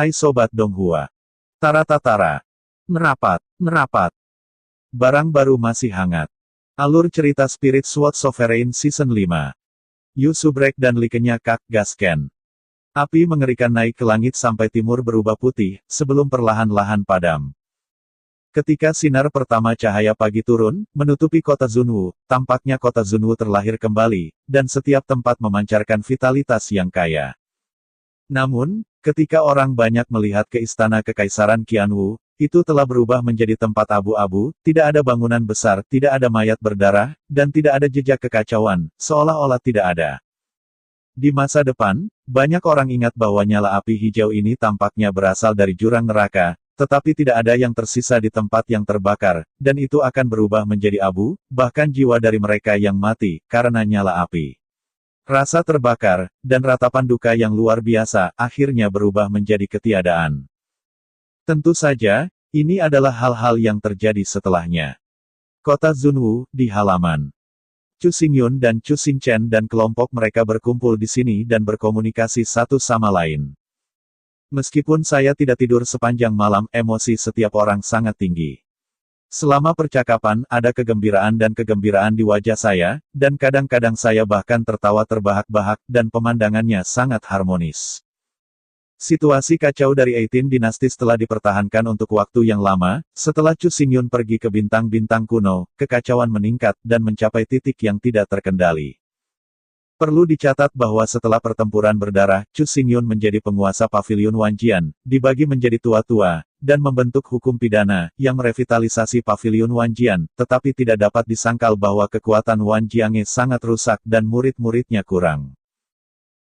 Hai Sobat Donghua. Tara-tatara. Merapat, merapat. Barang baru masih hangat. Alur cerita Spirit Sword Sovereign Season 5. Yu Subrek dan likenya Kak Gasken. Api mengerikan naik ke langit sampai timur berubah putih, sebelum perlahan-lahan padam. Ketika sinar pertama cahaya pagi turun, menutupi kota Zunwu, tampaknya kota Zunwu terlahir kembali, dan setiap tempat memancarkan vitalitas yang kaya. Namun, ketika orang banyak melihat ke istana Kekaisaran Qianwu, itu telah berubah menjadi tempat abu-abu, tidak ada bangunan besar, tidak ada mayat berdarah, dan tidak ada jejak kekacauan, seolah-olah tidak ada. Di masa depan, banyak orang ingat bahwa nyala api hijau ini tampaknya berasal dari jurang neraka, tetapi tidak ada yang tersisa di tempat yang terbakar, dan itu akan berubah menjadi abu, bahkan jiwa dari mereka yang mati, karena nyala api. Rasa terbakar, dan ratapan duka yang luar biasa, akhirnya berubah menjadi ketiadaan. Tentu saja, ini adalah hal-hal yang terjadi setelahnya. Kota Zunwu, di halaman. Chu Xingyun dan Chu Xingchen dan kelompok mereka berkumpul di sini dan berkomunikasi satu sama lain. Meskipun saya tidak tidur sepanjang malam, emosi setiap orang sangat tinggi. Selama percakapan, ada kegembiraan dan kegembiraan di wajah saya, dan kadang-kadang saya bahkan tertawa terbahak-bahak, dan pemandangannya sangat harmonis. Situasi kacau dari 18 dinasti telah dipertahankan untuk waktu yang lama, setelah Chu Xingyun pergi ke bintang-bintang kuno, kekacauan meningkat, dan mencapai titik yang tidak terkendali. Perlu dicatat bahwa setelah pertempuran berdarah, Chu Xingyun menjadi penguasa pavilion Wanjian, dibagi menjadi tua-tua, dan membentuk hukum pidana, yang merevitalisasi pavilion Wanjian, tetapi tidak dapat disangkal bahwa kekuatan Wanjiange sangat rusak dan murid-muridnya kurang.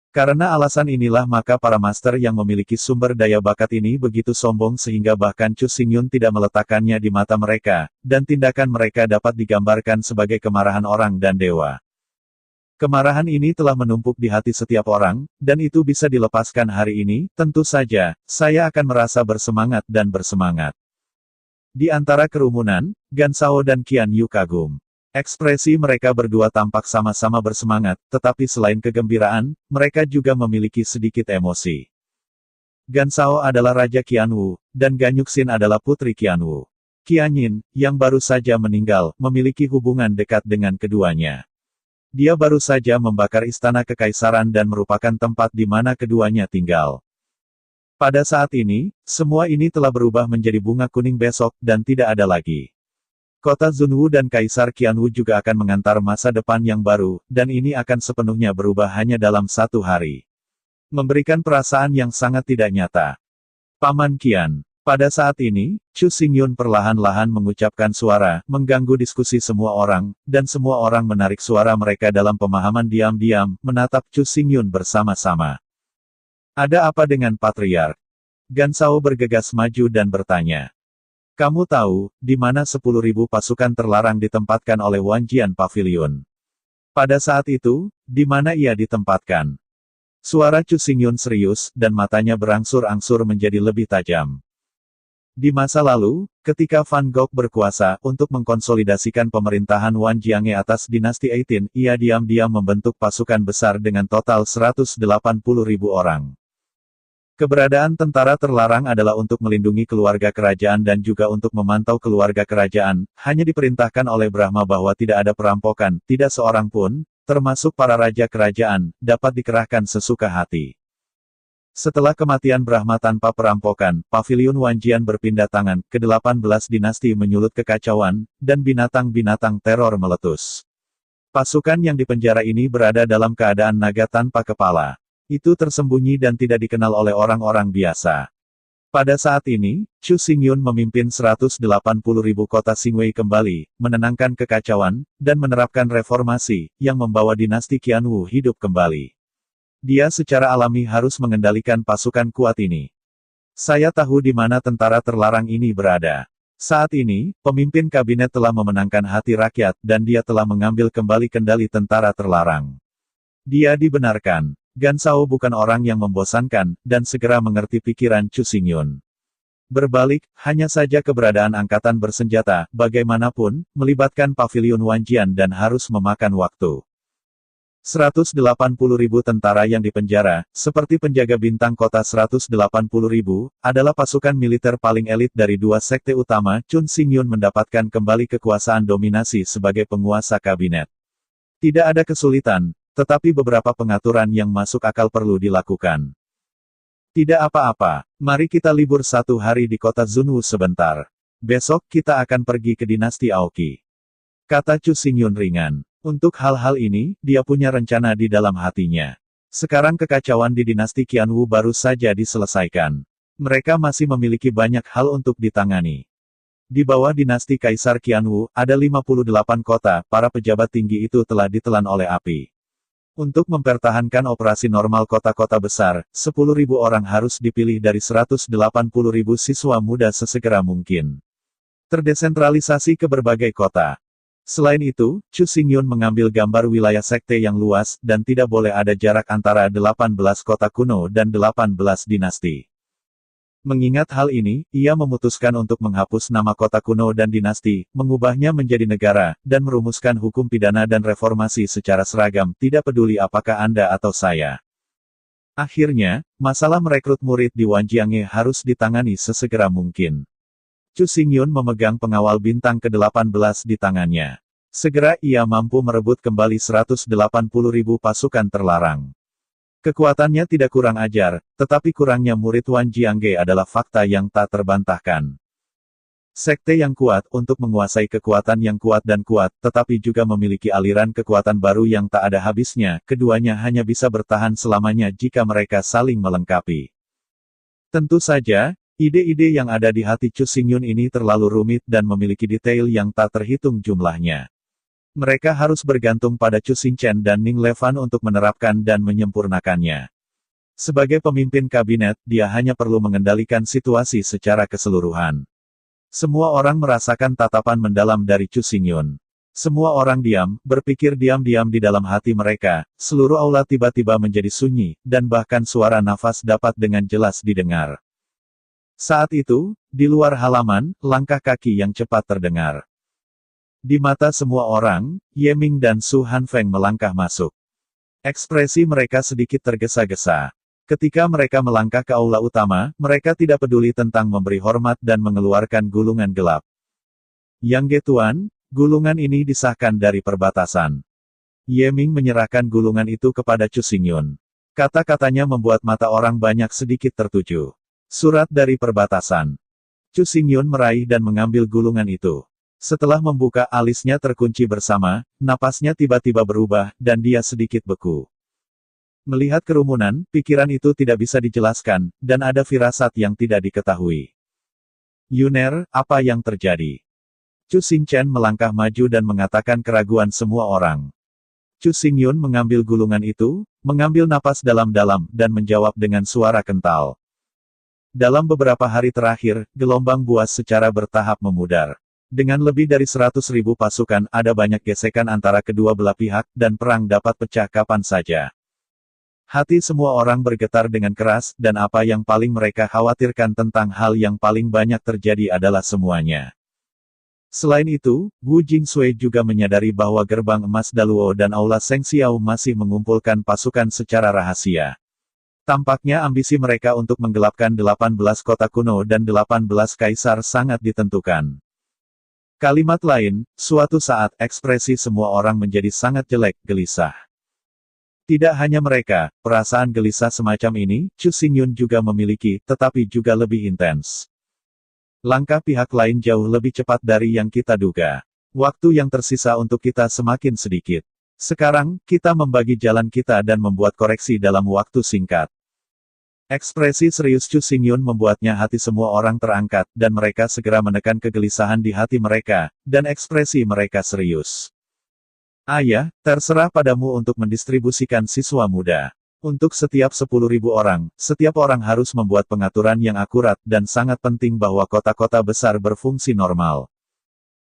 Karena alasan inilah maka para master yang memiliki sumber daya bakat ini begitu sombong sehingga bahkan Chu Xingyun tidak meletakkannya di mata mereka, dan tindakan mereka dapat digambarkan sebagai kemarahan orang dan dewa. Kemarahan ini telah menumpuk di hati setiap orang, dan itu bisa dilepaskan hari ini, tentu saja, saya akan merasa bersemangat dan bersemangat. Di antara kerumunan, Gansao dan Qian Yu kagum. Ekspresi mereka berdua tampak sama-sama bersemangat, tetapi selain kegembiraan, mereka juga memiliki sedikit emosi. Gansao adalah Raja Qianwu, dan Ganyuxin adalah Putri Qianwu. Qianyin, yang baru saja meninggal, memiliki hubungan dekat dengan keduanya. Dia baru saja membakar istana kekaisaran dan merupakan tempat di mana keduanya tinggal. Pada saat ini, semua ini telah berubah menjadi bunga kuning besok, dan tidak ada lagi. Kota Zunwu dan Kaisar Qianwu juga akan mengantar masa depan yang baru, dan ini akan sepenuhnya berubah hanya dalam satu hari. Memberikan perasaan yang sangat tidak nyata. Paman Qian. Pada saat ini, Chu Xingyun perlahan-lahan mengucapkan suara, mengganggu diskusi semua orang, dan semua orang menarik suara mereka dalam pemahaman diam-diam, menatap Chu Xingyun bersama-sama. Ada apa dengan Patriark? Gansao bergegas maju dan bertanya. Kamu tahu, di mana 10.000 pasukan terlarang ditempatkan oleh Wanjian Pavilion? Pada saat itu, di mana ia ditempatkan? Suara Chu Xingyun serius, dan matanya berangsur-angsur menjadi lebih tajam. Di masa lalu, ketika Van Gogh berkuasa untuk mengkonsolidasikan pemerintahan Wanjiange atas dinasti 18, ia diam-diam membentuk pasukan besar dengan total 180.000 orang. Keberadaan tentara terlarang adalah untuk melindungi keluarga kerajaan dan juga untuk memantau keluarga kerajaan, hanya diperintahkan oleh Brahma bahwa tidak ada perampokan, tidak seorang pun, termasuk para raja kerajaan, dapat dikerahkan sesuka hati. Setelah kematian Brahma tanpa perampokan, pavilion Wanjian berpindah tangan, ke-18 dinasti menyulut kekacauan, dan binatang-binatang teror meletus. Pasukan yang dipenjara ini berada dalam keadaan naga tanpa kepala. Itu tersembunyi dan tidak dikenal oleh orang-orang biasa. Pada saat ini, Chu Xingyun memimpin 180.000 kota Xingwei kembali, menenangkan kekacauan, dan menerapkan reformasi, yang membawa dinasti Qianwu hidup kembali. Dia secara alami harus mengendalikan pasukan kuat ini. Saya tahu di mana tentara terlarang ini berada. Saat ini, pemimpin kabinet telah memenangkan hati rakyat, dan dia telah mengambil kembali kendali tentara terlarang. Dia dibenarkan. Gansao bukan orang yang membosankan, dan segera mengerti pikiran Chu Xingyun. Berbalik, hanya saja keberadaan angkatan bersenjata, bagaimanapun, melibatkan pavilion Wanjian dan harus memakan waktu. 180.000 tentara yang dipenjara, seperti penjaga bintang kota 180.000, adalah pasukan militer paling elit dari dua sekte utama. Chun Xingyun mendapatkan kembali kekuasaan dominasi sebagai penguasa kabinet. Tidak ada kesulitan, tetapi beberapa pengaturan yang masuk akal perlu dilakukan. Tidak apa-apa, mari kita libur 1 hari di kota Zunwu sebentar. Besok kita akan pergi ke dinasti Aoqi. Kata Chu Xingyun ringan. Untuk hal-hal ini, dia punya rencana di dalam hatinya. Sekarang kekacauan di dinasti Qianwu baru saja diselesaikan. Mereka masih memiliki banyak hal untuk ditangani. Di bawah dinasti Kaisar Qianwu, ada 58 kota, para pejabat tinggi itu telah ditelan oleh api. Untuk mempertahankan operasi normal kota-kota besar, 10.000 orang harus dipilih dari 180.000 siswa muda sesegera mungkin. Terdesentralisasi ke berbagai kota. Selain itu, Chu Xingyun mengambil gambar wilayah sekte yang luas, dan tidak boleh ada jarak antara 18 kota kuno dan 18 dinasti. Mengingat hal ini, ia memutuskan untuk menghapus nama kota kuno dan dinasti, mengubahnya menjadi negara, dan merumuskan hukum pidana dan reformasi secara seragam, tidak peduli apakah Anda atau saya. Akhirnya, masalah merekrut murid di Wanjiange harus ditangani sesegera mungkin. Chu Xingyun memegang pengawal bintang ke-18 di tangannya. Segera ia mampu merebut kembali 180.000 pasukan terlarang. Kekuatannya tidak kurang ajar, tetapi kurangnya murid Wanjiange adalah fakta yang tak terbantahkan. Sekte yang kuat untuk menguasai kekuatan yang kuat dan kuat, tetapi juga memiliki aliran kekuatan baru yang tak ada habisnya, keduanya hanya bisa bertahan selamanya jika mereka saling melengkapi. Tentu saja, ide-ide yang ada di hati Chu Xingyun ini terlalu rumit dan memiliki detail yang tak terhitung jumlahnya. Mereka harus bergantung pada Chu Xinchen dan Ning Lefan untuk menerapkan dan menyempurnakannya. Sebagai pemimpin kabinet, dia hanya perlu mengendalikan situasi secara keseluruhan. Semua orang merasakan tatapan mendalam dari Chu Xingyun. Semua orang diam, berpikir diam-diam di dalam hati mereka, seluruh aula tiba-tiba menjadi sunyi, dan bahkan suara nafas dapat dengan jelas didengar. Saat itu, di luar halaman, langkah kaki yang cepat terdengar. Di mata semua orang, Ye Ming dan Su Hanfeng melangkah masuk. Ekspresi mereka sedikit tergesa-gesa. Ketika mereka melangkah ke aula utama, mereka tidak peduli tentang memberi hormat dan mengeluarkan gulungan gelap. Yang Tuan, gulungan ini disahkan dari perbatasan. Ye Ming menyerahkan gulungan itu kepada Chu Xingyun. Kata-katanya membuat mata orang banyak sedikit tertuju. Surat dari perbatasan. Chu Xingyun meraih dan mengambil gulungan itu. Setelah membuka, alisnya terkunci bersama, napasnya tiba-tiba berubah, dan dia sedikit beku. Melihat kerumunan, pikiran itu tidak bisa dijelaskan, dan ada firasat yang tidak diketahui. Yuner, apa yang terjadi? Chu Xinchen melangkah maju dan mengatakan keraguan semua orang. Chu Xingyun mengambil gulungan itu, mengambil napas dalam-dalam, dan menjawab dengan suara kental. Dalam beberapa hari terakhir, gelombang buas secara bertahap memudar. Dengan lebih dari 100.000 pasukan, ada banyak gesekan antara kedua belah pihak, dan perang dapat pecah kapan saja. Hati semua orang bergetar dengan keras, dan apa yang paling mereka khawatirkan tentang hal yang paling banyak terjadi adalah semuanya. Selain itu, Wu Jingsui juga menyadari bahwa gerbang emas Daluo dan Aula Seng Xiao masih mengumpulkan pasukan secara rahasia. Tampaknya ambisi mereka untuk menggelapkan 18 kota kuno dan 18 kaisar sangat ditentukan. Kalimat lain, suatu saat ekspresi semua orang menjadi sangat jelek, gelisah. Tidak hanya mereka, perasaan gelisah semacam ini, Chu Xingyun juga memiliki, tetapi juga lebih intens. Langkah pihak lain jauh lebih cepat dari yang kita duga. Waktu yang tersisa untuk kita semakin sedikit. Sekarang, kita membagi jalan kita dan membuat koreksi dalam waktu singkat. Ekspresi serius Chu Xingyun membuatnya hati semua orang terangkat, dan mereka segera menekan kegelisahan di hati mereka, dan ekspresi mereka serius. Ayah, terserah padamu untuk mendistribusikan siswa muda. Untuk setiap 10.000 orang, setiap orang harus membuat pengaturan yang akurat, dan sangat penting bahwa kota-kota besar berfungsi normal.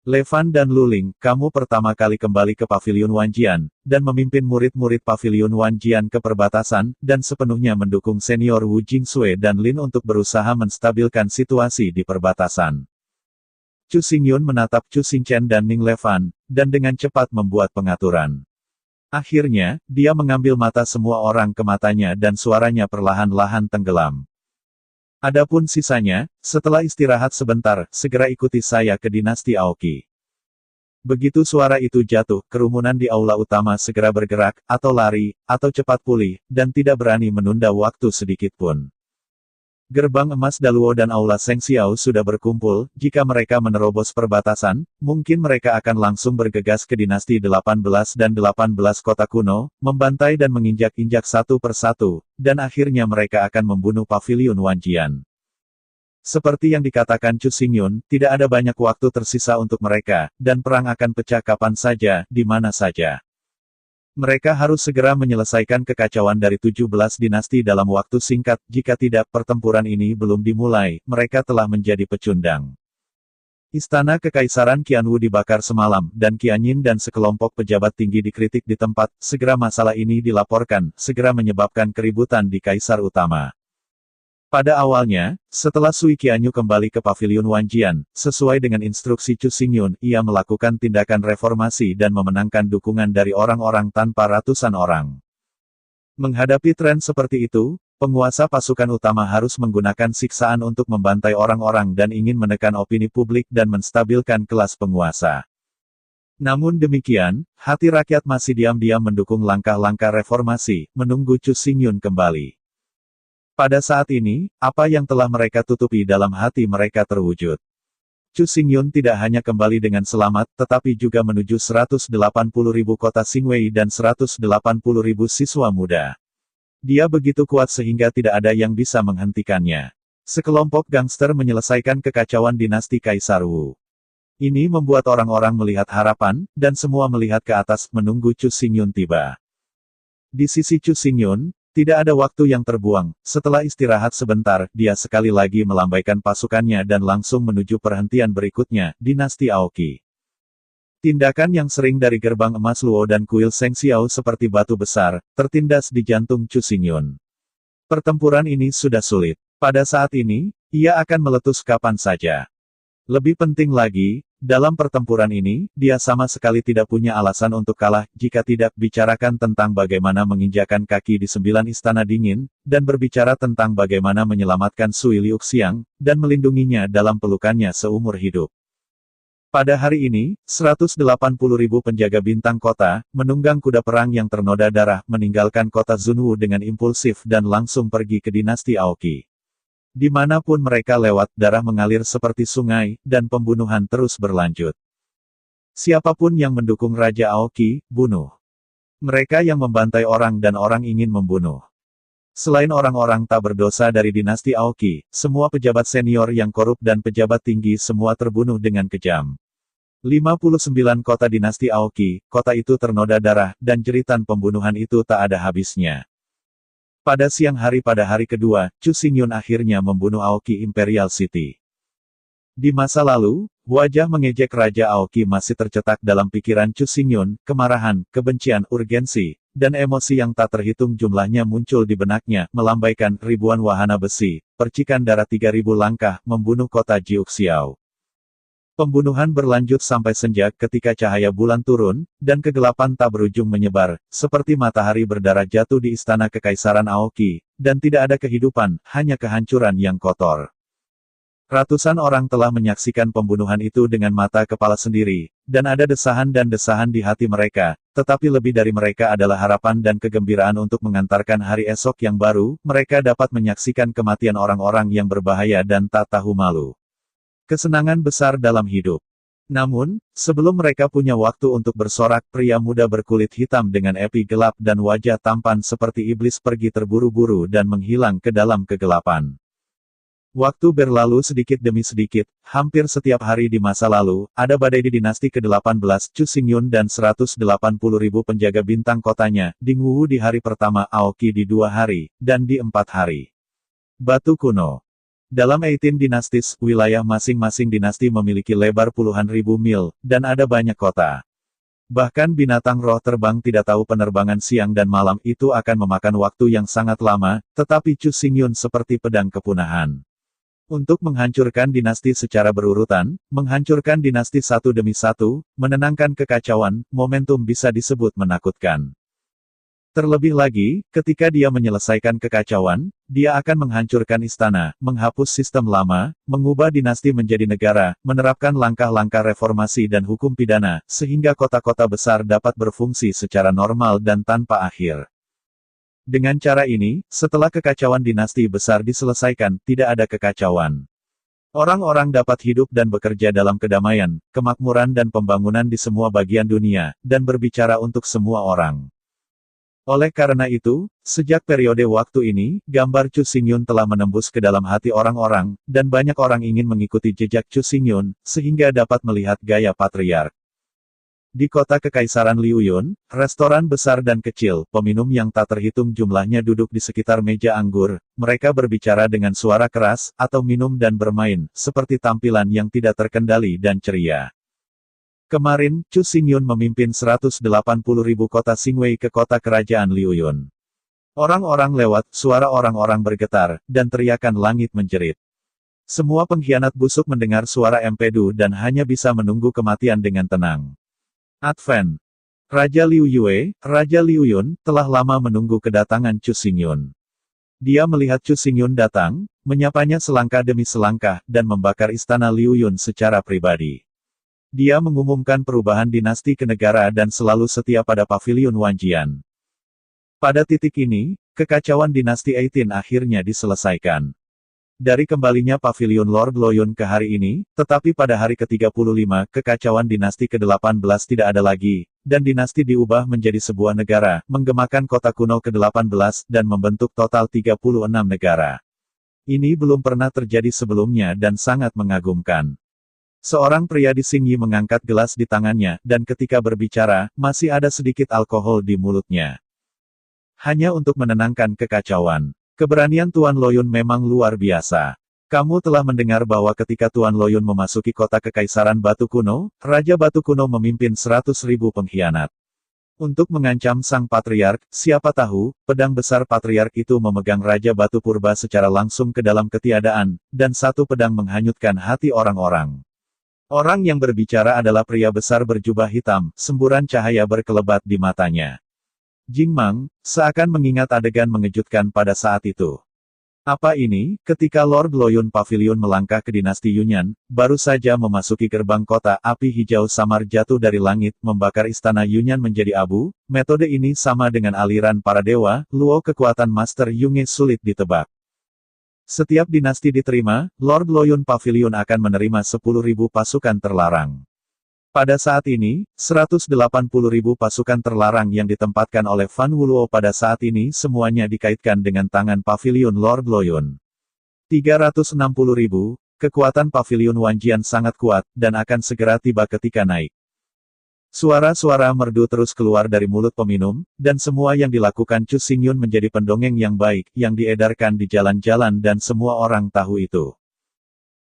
Levan dan Luling, kamu pertama kali kembali ke Pavilion Wanjian, dan memimpin murid-murid Pavilion Wanjian ke perbatasan, dan sepenuhnya mendukung senior Wu Jingsui dan Lin untuk berusaha menstabilkan situasi di perbatasan. Chu Xingyun menatap Chu Xinchen dan Ning Levan, dan dengan cepat membuat pengaturan. Akhirnya, dia mengambil mata semua orang ke matanya dan suaranya perlahan-lahan tenggelam. Adapun sisanya, setelah istirahat sebentar, segera ikuti saya ke dinasti Aoki. Begitu suara itu jatuh, kerumunan di aula utama segera bergerak, atau lari, atau cepat pulih, dan tidak berani menunda waktu sedikit pun. Gerbang emas Daluo dan aula Seng Xiao sudah berkumpul, jika mereka menerobos perbatasan, mungkin mereka akan langsung bergegas ke dinasti 18 dan 18 kota kuno, membantai dan menginjak-injak satu persatu, dan akhirnya mereka akan membunuh paviliun Wanjian. Seperti yang dikatakan Chu Xingyun, tidak ada banyak waktu tersisa untuk mereka, dan perang akan pecah kapan saja, di mana saja. Mereka harus segera menyelesaikan kekacauan dari 17 dinasti dalam waktu singkat, jika tidak pertempuran ini belum dimulai, mereka telah menjadi pecundang. Istana Kekaisaran Qianwu dibakar semalam, dan Qianyin dan sekelompok pejabat tinggi dikritik di tempat, segera masalah ini dilaporkan, segera menyebabkan keributan di Kaisar Utama. Pada awalnya, setelah Sui Qianyu kembali ke paviliun Wanjian, sesuai dengan instruksi Chu Xingyun, ia melakukan tindakan reformasi dan memenangkan dukungan dari orang-orang tanpa ratusan orang. Menghadapi tren seperti itu, penguasa pasukan utama harus menggunakan siksaan untuk membantai orang-orang dan ingin menekan opini publik dan menstabilkan kelas penguasa. Namun demikian, hati rakyat masih diam-diam mendukung langkah-langkah reformasi, menunggu Chu Xingyun kembali. Pada saat ini, apa yang telah mereka tutupi dalam hati mereka terwujud. Chu Xingyun tidak hanya kembali dengan selamat, tetapi juga menuju 180.000 kota Xingwei dan 180.000 siswa muda. Dia begitu kuat sehingga tidak ada yang bisa menghentikannya. Sekelompok gangster menyelesaikan kekacauan dinasti Kaisar Wu. Ini membuat orang-orang melihat harapan, dan semua melihat ke atas menunggu Chu Xingyun tiba. Di sisi Chu Xingyun, tidak ada waktu yang terbuang. Setelah istirahat sebentar, dia sekali lagi melambaikan pasukannya dan langsung menuju perhentian berikutnya, dinasti Aoki. Tindakan yang sering dari gerbang emas Luo dan kuil Seng Xiao seperti batu besar, tertindas di jantung Chu Xingyun. Pertempuran ini sudah sulit. Pada saat ini, ia akan meletus kapan saja. Lebih penting lagi, dalam pertempuran ini, dia sama sekali tidak punya alasan untuk kalah, jika tidak bicarakan tentang bagaimana menginjakan kaki di 9 istana dingin, dan berbicara tentang bagaimana menyelamatkan Sui Liuxiang, dan melindunginya dalam pelukannya seumur hidup. Pada hari ini, 180.000 penjaga bintang kota, menunggang kuda perang yang ternoda darah, meninggalkan kota Zunwu dengan impulsif dan langsung pergi ke dinasti Aoki. Dimanapun mereka lewat, darah mengalir seperti sungai, dan pembunuhan terus berlanjut. Siapapun yang mendukung Raja Aoki, bunuh. Mereka yang membantai orang dan orang ingin membunuh. Selain orang-orang tak berdosa dari dinasti Aoki, semua pejabat senior yang korup dan pejabat tinggi semua terbunuh dengan kejam. 59 kota dinasti Aoki, kota itu ternoda darah, dan jeritan pembunuhan itu tak ada habisnya. Pada siang hari pada hari kedua, Chu Xingyun akhirnya membunuh Aoki Imperial City. Di masa lalu, wajah mengejek Raja Aoki masih tercetak dalam pikiran Chu Xingyun, kemarahan, kebencian, urgensi, dan emosi yang tak terhitung jumlahnya muncul di benaknya, melambaikan ribuan wahana besi, percikan darah 3.000 langkah, membunuh kota Jiuxiao. Pembunuhan berlanjut sampai senja ketika cahaya bulan turun, dan kegelapan tak berujung menyebar, seperti matahari berdarah jatuh di istana Kekaisaran Aoki, dan tidak ada kehidupan, hanya kehancuran yang kotor. Ratusan orang telah menyaksikan pembunuhan itu dengan mata kepala sendiri, dan ada desahan dan desahan di hati mereka, tetapi lebih dari mereka adalah harapan dan kegembiraan untuk mengantarkan hari esok yang baru, mereka dapat menyaksikan kematian orang-orang yang berbahaya dan tak tahu malu. Kesenangan besar dalam hidup. Namun, sebelum mereka punya waktu untuk bersorak, pria muda berkulit hitam dengan epi gelap dan wajah tampan seperti iblis pergi terburu-buru dan menghilang ke dalam kegelapan. Waktu berlalu sedikit demi sedikit, hampir setiap hari di masa lalu, ada badai di dinasti ke-18 Chu Xingyun dan 180.000 penjaga bintang kotanya, Ding Wu di hari pertama, Aoki di 2 hari, dan di 4 hari. Batu kuno. Dalam 18 Dynasties, wilayah masing-masing dinasti memiliki lebar puluhan ribu mil, dan ada banyak kota. Bahkan binatang roh terbang tidak tahu penerbangan siang dan malam itu akan memakan waktu yang sangat lama, tetapi Chu Xingyun seperti pedang kepunahan. Untuk menghancurkan dinasti secara berurutan, menghancurkan dinasti satu demi satu, menenangkan kekacauan, momentum bisa disebut menakutkan. Terlebih lagi, ketika dia menyelesaikan kekacauan, dia akan menghancurkan istana, menghapus sistem lama, mengubah dinasti menjadi negara, menerapkan langkah-langkah reformasi dan hukum pidana, sehingga kota-kota besar dapat berfungsi secara normal dan tanpa akhir. Dengan cara ini, setelah kekacauan dinasti besar diselesaikan, tidak ada kekacauan. Orang-orang dapat hidup dan bekerja dalam kedamaian, kemakmuran dan pembangunan di semua bagian dunia, dan berbicara untuk semua orang. Oleh karena itu, sejak periode waktu ini, gambar Chu Xingyun telah menembus ke dalam hati orang-orang, dan banyak orang ingin mengikuti jejak Chu Xingyun, sehingga dapat melihat gaya patriark. Di kota Kekaisaran Liuyun, restoran besar dan kecil, peminum yang tak terhitung jumlahnya duduk di sekitar meja anggur, mereka berbicara dengan suara keras, atau minum dan bermain, seperti tampilan yang tidak terkendali dan ceria. Kemarin, Chu Xingyun memimpin 180.000 kota Xingwei ke kota kerajaan Liuyun. Orang-orang lewat, suara orang-orang bergetar, dan teriakan langit menjerit. Semua pengkhianat busuk mendengar suara empedu dan hanya bisa menunggu kematian dengan tenang. Advent. Raja Liu Yue, Raja Liuyun, telah lama menunggu kedatangan Chu Xingyun. Dia melihat Chu Xingyun datang, menyapanya selangkah demi selangkah, dan membakar istana Liuyun secara pribadi. Dia mengumumkan perubahan dinasti ke negara dan selalu setia pada pavilion Wanjian. Pada titik ini, kekacauan dinasti 18 akhirnya diselesaikan. Dari kembalinya pavilion Lord Loyun ke hari ini, tetapi pada hari ke-35 kekacauan dinasti ke-18 tidak ada lagi, dan dinasti diubah menjadi sebuah negara, menggemakan kota kuno ke-18 dan membentuk total 36 negara. Ini belum pernah terjadi sebelumnya dan sangat mengagumkan. Seorang pria di Xingyi mengangkat gelas di tangannya, dan ketika berbicara, masih ada sedikit alkohol di mulutnya. Hanya untuk menenangkan kekacauan. Keberanian Tuan Loyun memang luar biasa. Kamu telah mendengar bahwa ketika Tuan Loyun memasuki kota Kekaisaran Batu Kuno, Raja Batu Kuno memimpin 100.000 pengkhianat. Untuk mengancam sang patriark, siapa tahu, pedang besar patriark itu memegang Raja Batu Purba secara langsung ke dalam ketiadaan, dan satu pedang menghanyutkan hati orang-orang. Orang yang berbicara adalah pria besar berjubah hitam, semburan cahaya berkelebat di matanya. Jing Mang, seakan mengingat adegan mengejutkan pada saat itu. Apa ini? Ketika Lord Loyun Pavilion melangkah ke dinasti Yunyan, baru saja memasuki gerbang kota, api hijau samar jatuh dari langit, membakar istana Yunyan menjadi abu. Metode ini sama dengan aliran para dewa, luo kekuatan Master Yunge sulit ditebak. Setiap dinasti diterima, Lord Loyun Pavilion akan menerima 10.000 pasukan terlarang. Pada saat ini, 180.000 pasukan terlarang yang ditempatkan oleh Fan Wuluo pada saat ini semuanya dikaitkan dengan tangan Pavilion Lord Loyun. 360.000, kekuatan Pavilion Wanjian sangat kuat, dan akan segera tiba ketika naik. Suara-suara merdu terus keluar dari mulut peminum, dan semua yang dilakukan Chu Xingyun menjadi pendongeng yang baik, yang diedarkan di jalan-jalan dan semua orang tahu itu.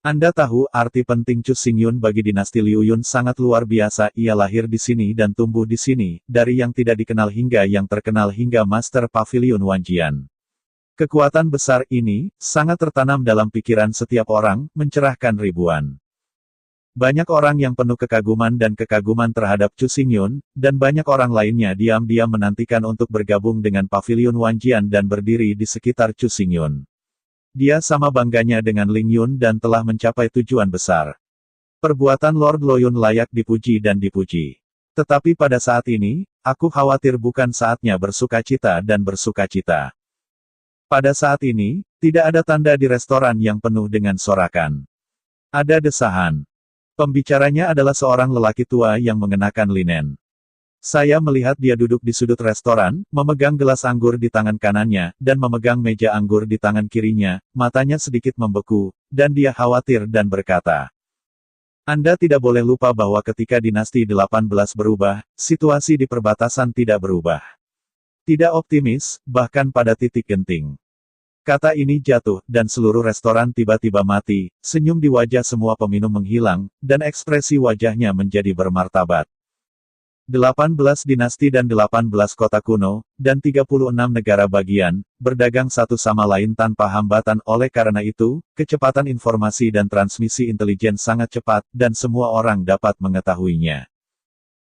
Anda tahu, arti penting Chu Xingyun bagi dinasti Liuyun sangat luar biasa, ia lahir di sini dan tumbuh di sini, dari yang tidak dikenal hingga yang terkenal hingga Master Pavilion Wanjian. Kekuatan besar ini, sangat tertanam dalam pikiran setiap orang, mencerahkan ribuan. Banyak orang yang penuh kekaguman dan kekaguman terhadap Chu Xingyun, dan banyak orang lainnya diam-diam menantikan untuk bergabung dengan Pavilion Wanjian dan berdiri di sekitar Chu Xingyun. Dia sama bangganya dengan Ling Yun dan telah mencapai tujuan besar. Perbuatan Lord Loyun layak dipuji dan dipuji. Tetapi pada saat ini, aku khawatir bukan saatnya bersukacita dan bersukacita. Pada saat ini, tidak ada tanda di restoran yang penuh dengan sorakan. Ada desahan. Pembicaranya adalah seorang lelaki tua yang mengenakan linen. Saya melihat dia duduk di sudut restoran, memegang gelas anggur di tangan kanannya, dan memegang meja anggur di tangan kirinya, matanya sedikit membeku, dan dia khawatir dan berkata, Anda tidak boleh lupa bahwa ketika dinasti 18 berubah, situasi di perbatasan tidak berubah. Tidak optimis, bahkan pada titik genting. Kata ini jatuh, dan seluruh restoran tiba-tiba mati, senyum di wajah semua peminum menghilang, dan ekspresi wajahnya menjadi bermartabat. 18 dinasti dan 18 kota kuno, dan 36 negara bagian, berdagang satu sama lain tanpa hambatan. Oleh karena itu, kecepatan informasi dan transmisi intelijen sangat cepat, dan semua orang dapat mengetahuinya.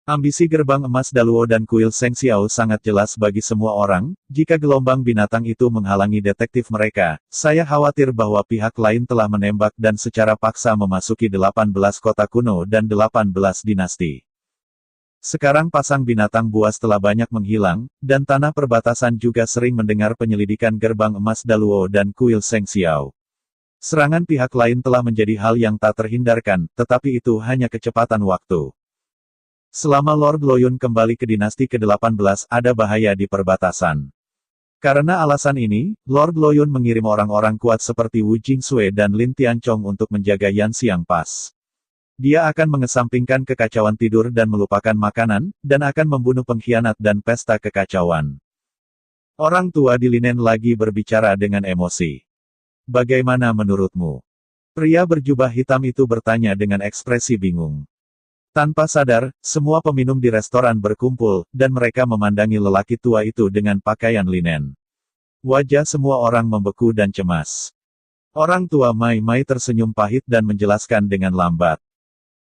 Ambisi gerbang emas Daluo dan kuil Seng Xiao sangat jelas bagi semua orang, jika gelombang binatang itu menghalangi detektif mereka, saya khawatir bahwa pihak lain telah menembak dan secara paksa memasuki 18 kota kuno dan 18 dinasti. Sekarang pasang binatang buas telah banyak menghilang, dan tanah perbatasan juga sering mendengar penyelidikan gerbang emas Daluo dan kuil Seng Xiao. Serangan pihak lain telah menjadi hal yang tak terhindarkan, tetapi itu hanya kecepatan waktu. Selama Lord Loyun kembali ke dinasti ke-18, ada bahaya di perbatasan. Karena alasan ini, Lord Loyun mengirim orang-orang kuat seperti Wu Jingsui dan Lin Tianchong untuk menjaga Yan Xiang Pass. Dia akan mengesampingkan kekacauan tidur dan melupakan makanan, dan akan membunuh pengkhianat dan pesta kekacauan. Orang tua di Linen lagi berbicara dengan emosi. Bagaimana menurutmu? Pria berjubah hitam itu bertanya dengan ekspresi bingung. Tanpa sadar, semua peminum di restoran berkumpul, dan mereka memandangi lelaki tua itu dengan pakaian linen. Wajah semua orang membeku dan cemas. Orang tua Mai Mai tersenyum pahit dan menjelaskan dengan lambat.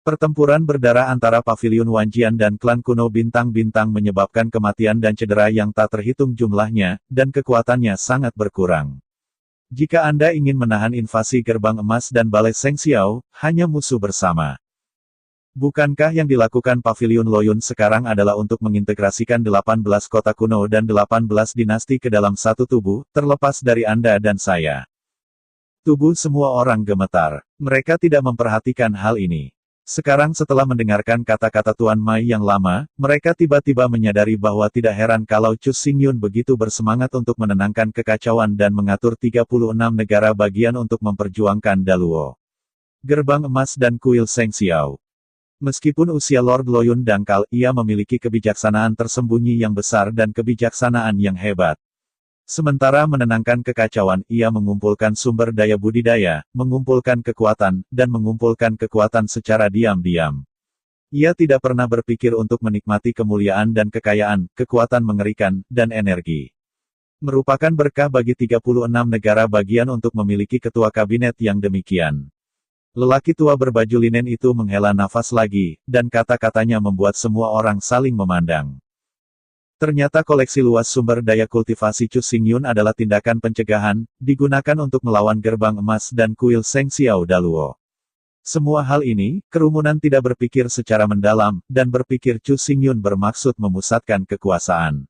Pertempuran berdarah antara Paviliun Wanjian dan klan kuno bintang-bintang menyebabkan kematian dan cedera yang tak terhitung jumlahnya, dan kekuatannya sangat berkurang. Jika Anda ingin menahan invasi gerbang emas dan balai Seng Xiao, hanya musuh bersama. Bukankah yang dilakukan Paviliun Loyun sekarang adalah untuk mengintegrasikan 18 kota kuno dan 18 dinasti ke dalam satu tubuh, terlepas dari Anda dan saya? Tubuh semua orang gemetar. Mereka tidak memperhatikan hal ini. Sekarang setelah mendengarkan kata-kata Tuan Mai yang lama, mereka tiba-tiba menyadari bahwa tidak heran kalau Chu Xingyun begitu bersemangat untuk menenangkan kekacauan dan mengatur 36 negara bagian untuk memperjuangkan Daluo, gerbang emas dan kuil Seng Xiao. Meskipun usia Lord Loyun dangkal, ia memiliki kebijaksanaan tersembunyi yang besar dan kebijaksanaan yang hebat. Sementara menenangkan kekacauan, ia mengumpulkan sumber daya budidaya, mengumpulkan kekuatan, dan mengumpulkan kekuatan secara diam-diam. Ia tidak pernah berpikir untuk menikmati kemuliaan dan kekayaan, kekuatan mengerikan, dan energi. Merupakan berkah bagi 36 negara bagian untuk memiliki ketua kabinet yang demikian. Lelaki tua berbaju linen itu menghela nafas lagi, dan kata-katanya membuat semua orang saling memandang. Ternyata koleksi luas sumber daya kultivasi Chu Xingyun adalah tindakan pencegahan, digunakan untuk melawan gerbang emas dan kuil Seng Xiao Daluo. Semua hal ini, kerumunan tidak berpikir secara mendalam, dan berpikir Chu Xingyun bermaksud memusatkan kekuasaan.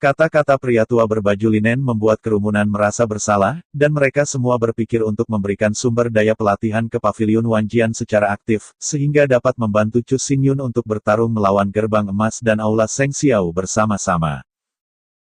Kata-kata pria tua berbaju linen membuat kerumunan merasa bersalah, dan mereka semua berpikir untuk memberikan sumber daya pelatihan ke Paviliun Wanjian secara aktif, sehingga dapat membantu Chu Xingyun untuk bertarung melawan gerbang emas dan aula Seng Xiao bersama-sama.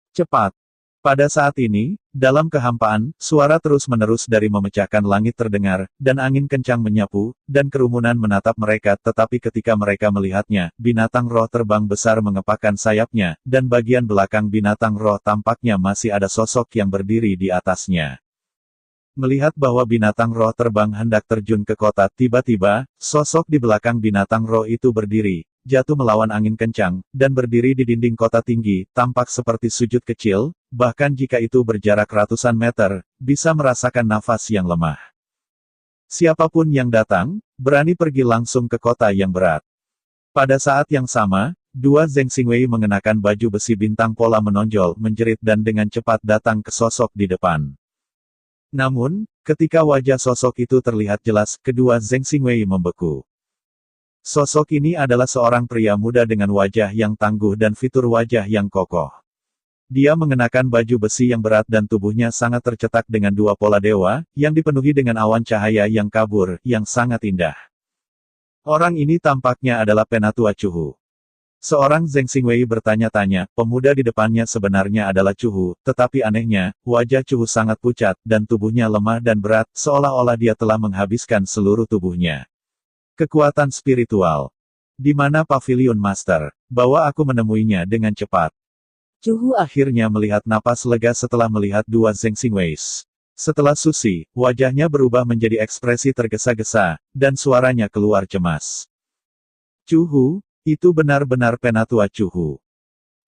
Cepat! Pada saat ini, dalam kehampaan, suara terus-menerus dari memecahkan langit terdengar, dan angin kencang menyapu, dan kerumunan menatap mereka, tetapi ketika mereka melihatnya, binatang roh terbang besar mengepakkan sayapnya, dan bagian belakang binatang roh tampaknya masih ada sosok yang berdiri di atasnya. Melihat bahwa binatang roh terbang hendak terjun ke kota, tiba-tiba, sosok di belakang binatang roh itu berdiri, jatuh melawan angin kencang, dan berdiri di dinding kota tinggi, tampak seperti sujud kecil, bahkan jika itu berjarak ratusan meter, bisa merasakan nafas yang lemah. Siapapun yang datang, berani pergi langsung ke kota yang berat. Pada saat yang sama, dua Zheng Xingwei mengenakan baju besi bintang pola menonjol, menjerit dan dengan cepat datang ke sosok di depan. Namun, ketika wajah sosok itu terlihat jelas, kedua Zheng Xingwei membeku. Sosok ini adalah seorang pria muda dengan wajah yang tangguh dan fitur wajah yang kokoh. Dia mengenakan baju besi yang berat dan tubuhnya sangat tercetak dengan dua pola dewa, yang dipenuhi dengan awan cahaya yang kabur, yang sangat indah. Orang ini tampaknya adalah Penatua Chuhu. Seorang Zheng Xingwei bertanya-tanya, pemuda di depannya sebenarnya adalah Chuhu, tetapi anehnya, wajah Chuhu sangat pucat, dan tubuhnya lemah dan berat, seolah-olah dia telah menghabiskan seluruh tubuhnya. Kekuatan spiritual. Di mana Paviliun Master? Bawa aku menemuinya dengan cepat. Chuhu akhirnya melihat napas lega setelah melihat dua Zheng Xingweis. Setelah susi, wajahnya berubah menjadi ekspresi tergesa-gesa, dan suaranya keluar cemas. Chuhu, itu benar-benar Penatua Chuhu.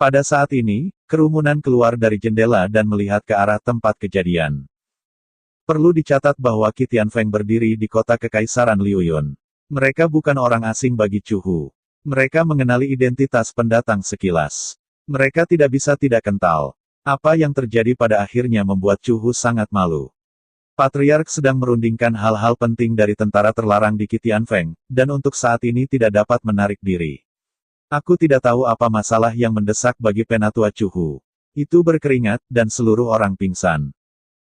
Pada saat ini, kerumunan keluar dari jendela dan melihat ke arah tempat kejadian. Perlu dicatat bahwa Qi Tianfeng berdiri di kota Kekaisaran Liuyun. Mereka bukan orang asing bagi Chuhu. Mereka mengenali identitas pendatang sekilas. Mereka tidak bisa tidak kental. Apa yang terjadi pada akhirnya membuat Chu Hu sangat malu. Patriark sedang merundingkan hal-hal penting dari tentara terlarang di Qitianfeng, dan untuk saat ini tidak dapat menarik diri. Aku tidak tahu apa masalah yang mendesak bagi Penatua Chu Hu. Itu berkeringat, dan seluruh orang pingsan.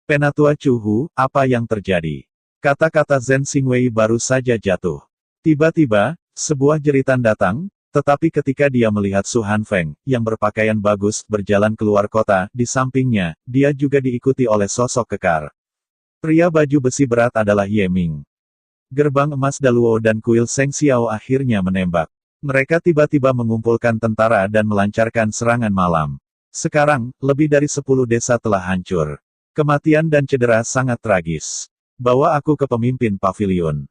Penatua Chu Hu, apa yang terjadi? Kata-kata Zhen Xingwei baru saja jatuh. Tiba-tiba, sebuah jeritan datang, tetapi ketika dia melihat Su Hanfeng, yang berpakaian bagus, berjalan keluar kota, di sampingnya, dia juga diikuti oleh sosok kekar. Pria baju besi berat adalah Ye Ming. Gerbang emas Daluo dan kuil Seng Xiao akhirnya menembak. Mereka tiba-tiba mengumpulkan tentara dan melancarkan serangan malam. Sekarang, lebih dari 10 desa telah hancur. Kematian dan cedera sangat tragis. Bawa aku ke pemimpin pavilion.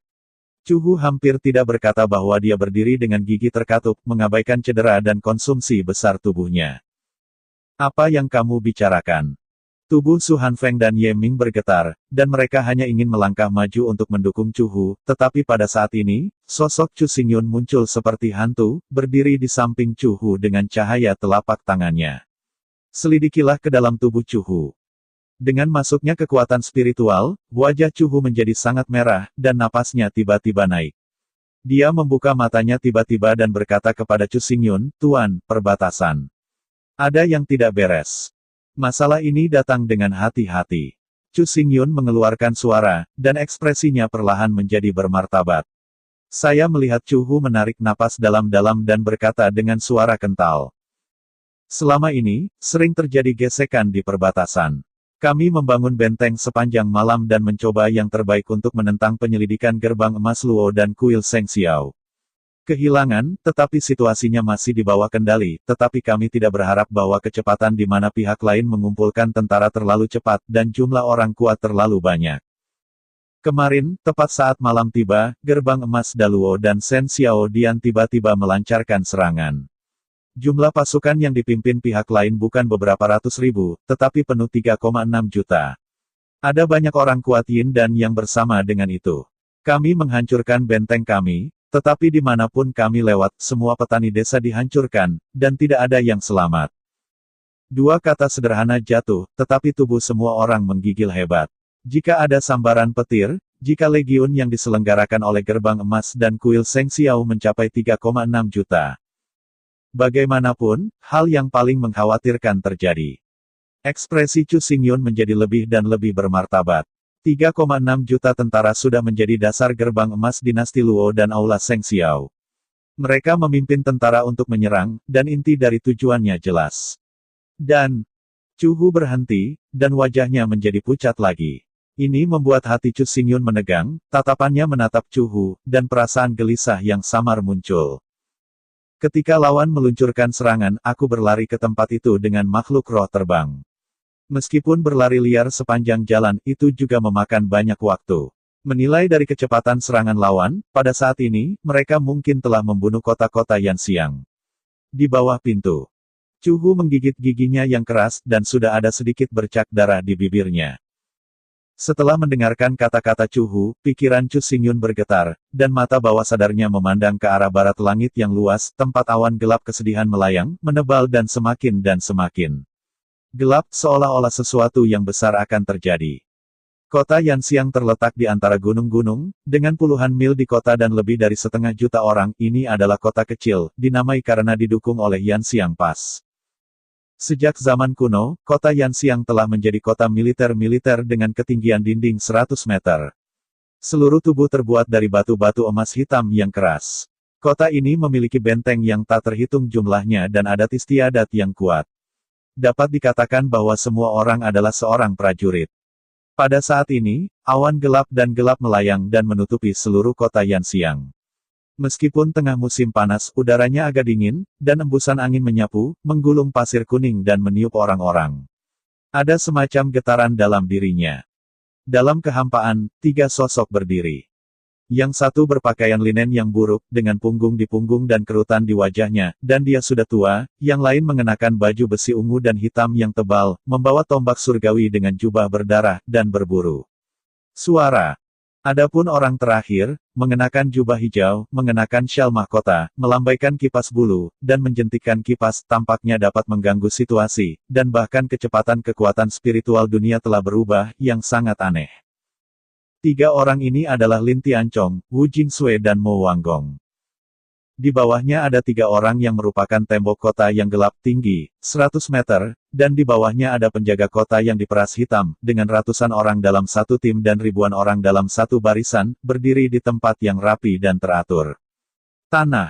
Chu Hu hampir tidak berkata bahwa dia berdiri dengan gigi terkatup, mengabaikan cedera dan konsumsi besar tubuhnya. Apa yang kamu bicarakan? Tubuh Su Hanfeng dan Ye Ming bergetar, dan mereka hanya ingin melangkah maju untuk mendukung Chu Hu, tetapi pada saat ini, sosok Chu Xingyun muncul seperti hantu, berdiri di samping Chu Hu dengan cahaya telapak tangannya. Selidikilah ke dalam tubuh Chu Hu. Dengan masuknya kekuatan spiritual, wajah Chu Hu menjadi sangat merah, dan napasnya tiba-tiba naik. Dia membuka matanya tiba-tiba dan berkata kepada Chu Xingyun, "Tuan, perbatasan. Ada yang tidak beres. Masalah ini datang dengan hati-hati." Chu Xingyun mengeluarkan suara, dan ekspresinya perlahan menjadi bermartabat. Saya melihat Chu Hu menarik napas dalam-dalam dan berkata dengan suara kental. Selama ini, sering terjadi gesekan di perbatasan. Kami membangun benteng sepanjang malam dan mencoba yang terbaik untuk menentang penyelidikan gerbang emas Luo dan kuil Seng Xiao. Kehilangan, tetapi situasinya masih di bawah kendali, tetapi kami tidak berharap bahwa kecepatan di mana pihak lain mengumpulkan tentara terlalu cepat, dan jumlah orang kuat terlalu banyak. Kemarin, tepat saat malam tiba, gerbang emas Daluo dan Seng Xiao Dian tiba-tiba melancarkan serangan. Jumlah pasukan yang dipimpin pihak lain bukan beberapa ratus ribu, tetapi penuh 3,6 juta. Ada banyak orang kuat Yin dan yang bersama dengan itu. Kami menghancurkan benteng kami, tetapi dimanapun kami lewat, semua petani desa dihancurkan, dan tidak ada yang selamat. Dua kata sederhana jatuh, tetapi tubuh semua orang menggigil hebat. Jika ada sambaran petir, jika legiun yang diselenggarakan oleh gerbang emas dan kuil Seng Xiao mencapai 3,6 juta. Bagaimanapun, hal yang paling mengkhawatirkan terjadi. Ekspresi Chu Xingyun menjadi lebih dan lebih bermartabat. 3,6 juta tentara sudah menjadi dasar gerbang emas dinasti Luo dan aula Seng Xiao. Mereka memimpin tentara untuk menyerang, dan inti dari tujuannya jelas. Dan, Chu Hu berhenti, dan wajahnya menjadi pucat lagi. Ini membuat hati Chu Xingyun menegang, tatapannya menatap Chu Hu, dan perasaan gelisah yang samar muncul. Ketika lawan meluncurkan serangan, aku berlari ke tempat itu dengan makhluk roh terbang. Meskipun berlari liar sepanjang jalan, itu juga memakan banyak waktu. Menilai dari kecepatan serangan lawan, pada saat ini, mereka mungkin telah membunuh kota-kota Yanxiang. Di bawah pintu, Chu Hu menggigit giginya yang keras, dan sudah ada sedikit bercak darah di bibirnya. Setelah mendengarkan kata-kata Chu Hu, pikiran Chu Xingyun bergetar, dan mata bawah sadarnya memandang ke arah barat langit yang luas, tempat awan gelap kesedihan melayang, menebal dan semakin gelap, seolah-olah sesuatu yang besar akan terjadi. Kota Yanxiang terletak di antara gunung-gunung, dengan puluhan mil di kota dan lebih dari 1,5 juta orang, ini adalah kota kecil, dinamai karena didukung oleh Yanxiang Pass. Sejak zaman kuno, kota Yanxiang telah menjadi kota militer dengan ketinggian dinding 100 meter. Seluruh tubuh terbuat dari batu-batu emas hitam yang keras. Kota ini memiliki benteng yang tak terhitung jumlahnya dan adat istiadat yang kuat. Dapat dikatakan bahwa semua orang adalah seorang prajurit. Pada saat ini, awan gelap melayang dan menutupi seluruh kota Yanxiang. Meskipun tengah musim panas, udaranya agak dingin, dan embusan angin menyapu, menggulung pasir kuning dan meniup orang-orang. Ada semacam getaran dalam dirinya. Dalam kehampaan, 3 sosok berdiri. Yang satu berpakaian linen yang buruk, dengan punggung di punggung dan kerutan di wajahnya, dan dia sudah tua, yang lain mengenakan baju besi ungu dan hitam yang tebal, membawa tombak surgawi dengan jubah berdarah, dan berburu. Suara Adapun orang terakhir, mengenakan jubah hijau, mengenakan syal mahkota, melambaikan kipas bulu, dan menjentikkan kipas, tampaknya dapat mengganggu situasi, dan bahkan kecepatan kekuatan spiritual dunia telah berubah, yang sangat aneh. Tiga orang ini adalah Lin Tianchong, Wu Jingsui dan Mo Wanggong. Di bawahnya ada tiga orang yang merupakan tembok kota yang gelap tinggi, 100 meter, dan di bawahnya ada penjaga kota yang diperas hitam, dengan ratusan orang dalam satu tim dan ribuan orang dalam satu barisan, berdiri di tempat yang rapi dan teratur. Tanah.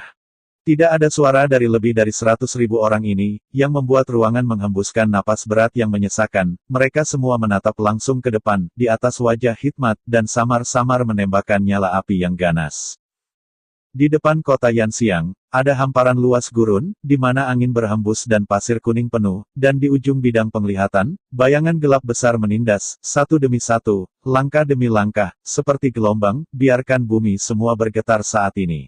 Tidak ada suara dari lebih dari 100.000 orang ini, yang membuat ruangan menghembuskan napas berat yang menyesakan. Mereka semua menatap langsung ke depan, di atas wajah hikmat, dan samar-samar menembakkan nyala api yang ganas. Di depan kota Yanxiang, ada hamparan luas gurun, di mana angin berhembus dan pasir kuning penuh, dan di ujung bidang penglihatan, bayangan gelap besar menindas, satu demi satu, langkah demi langkah, seperti gelombang, biarkan bumi semua bergetar saat ini.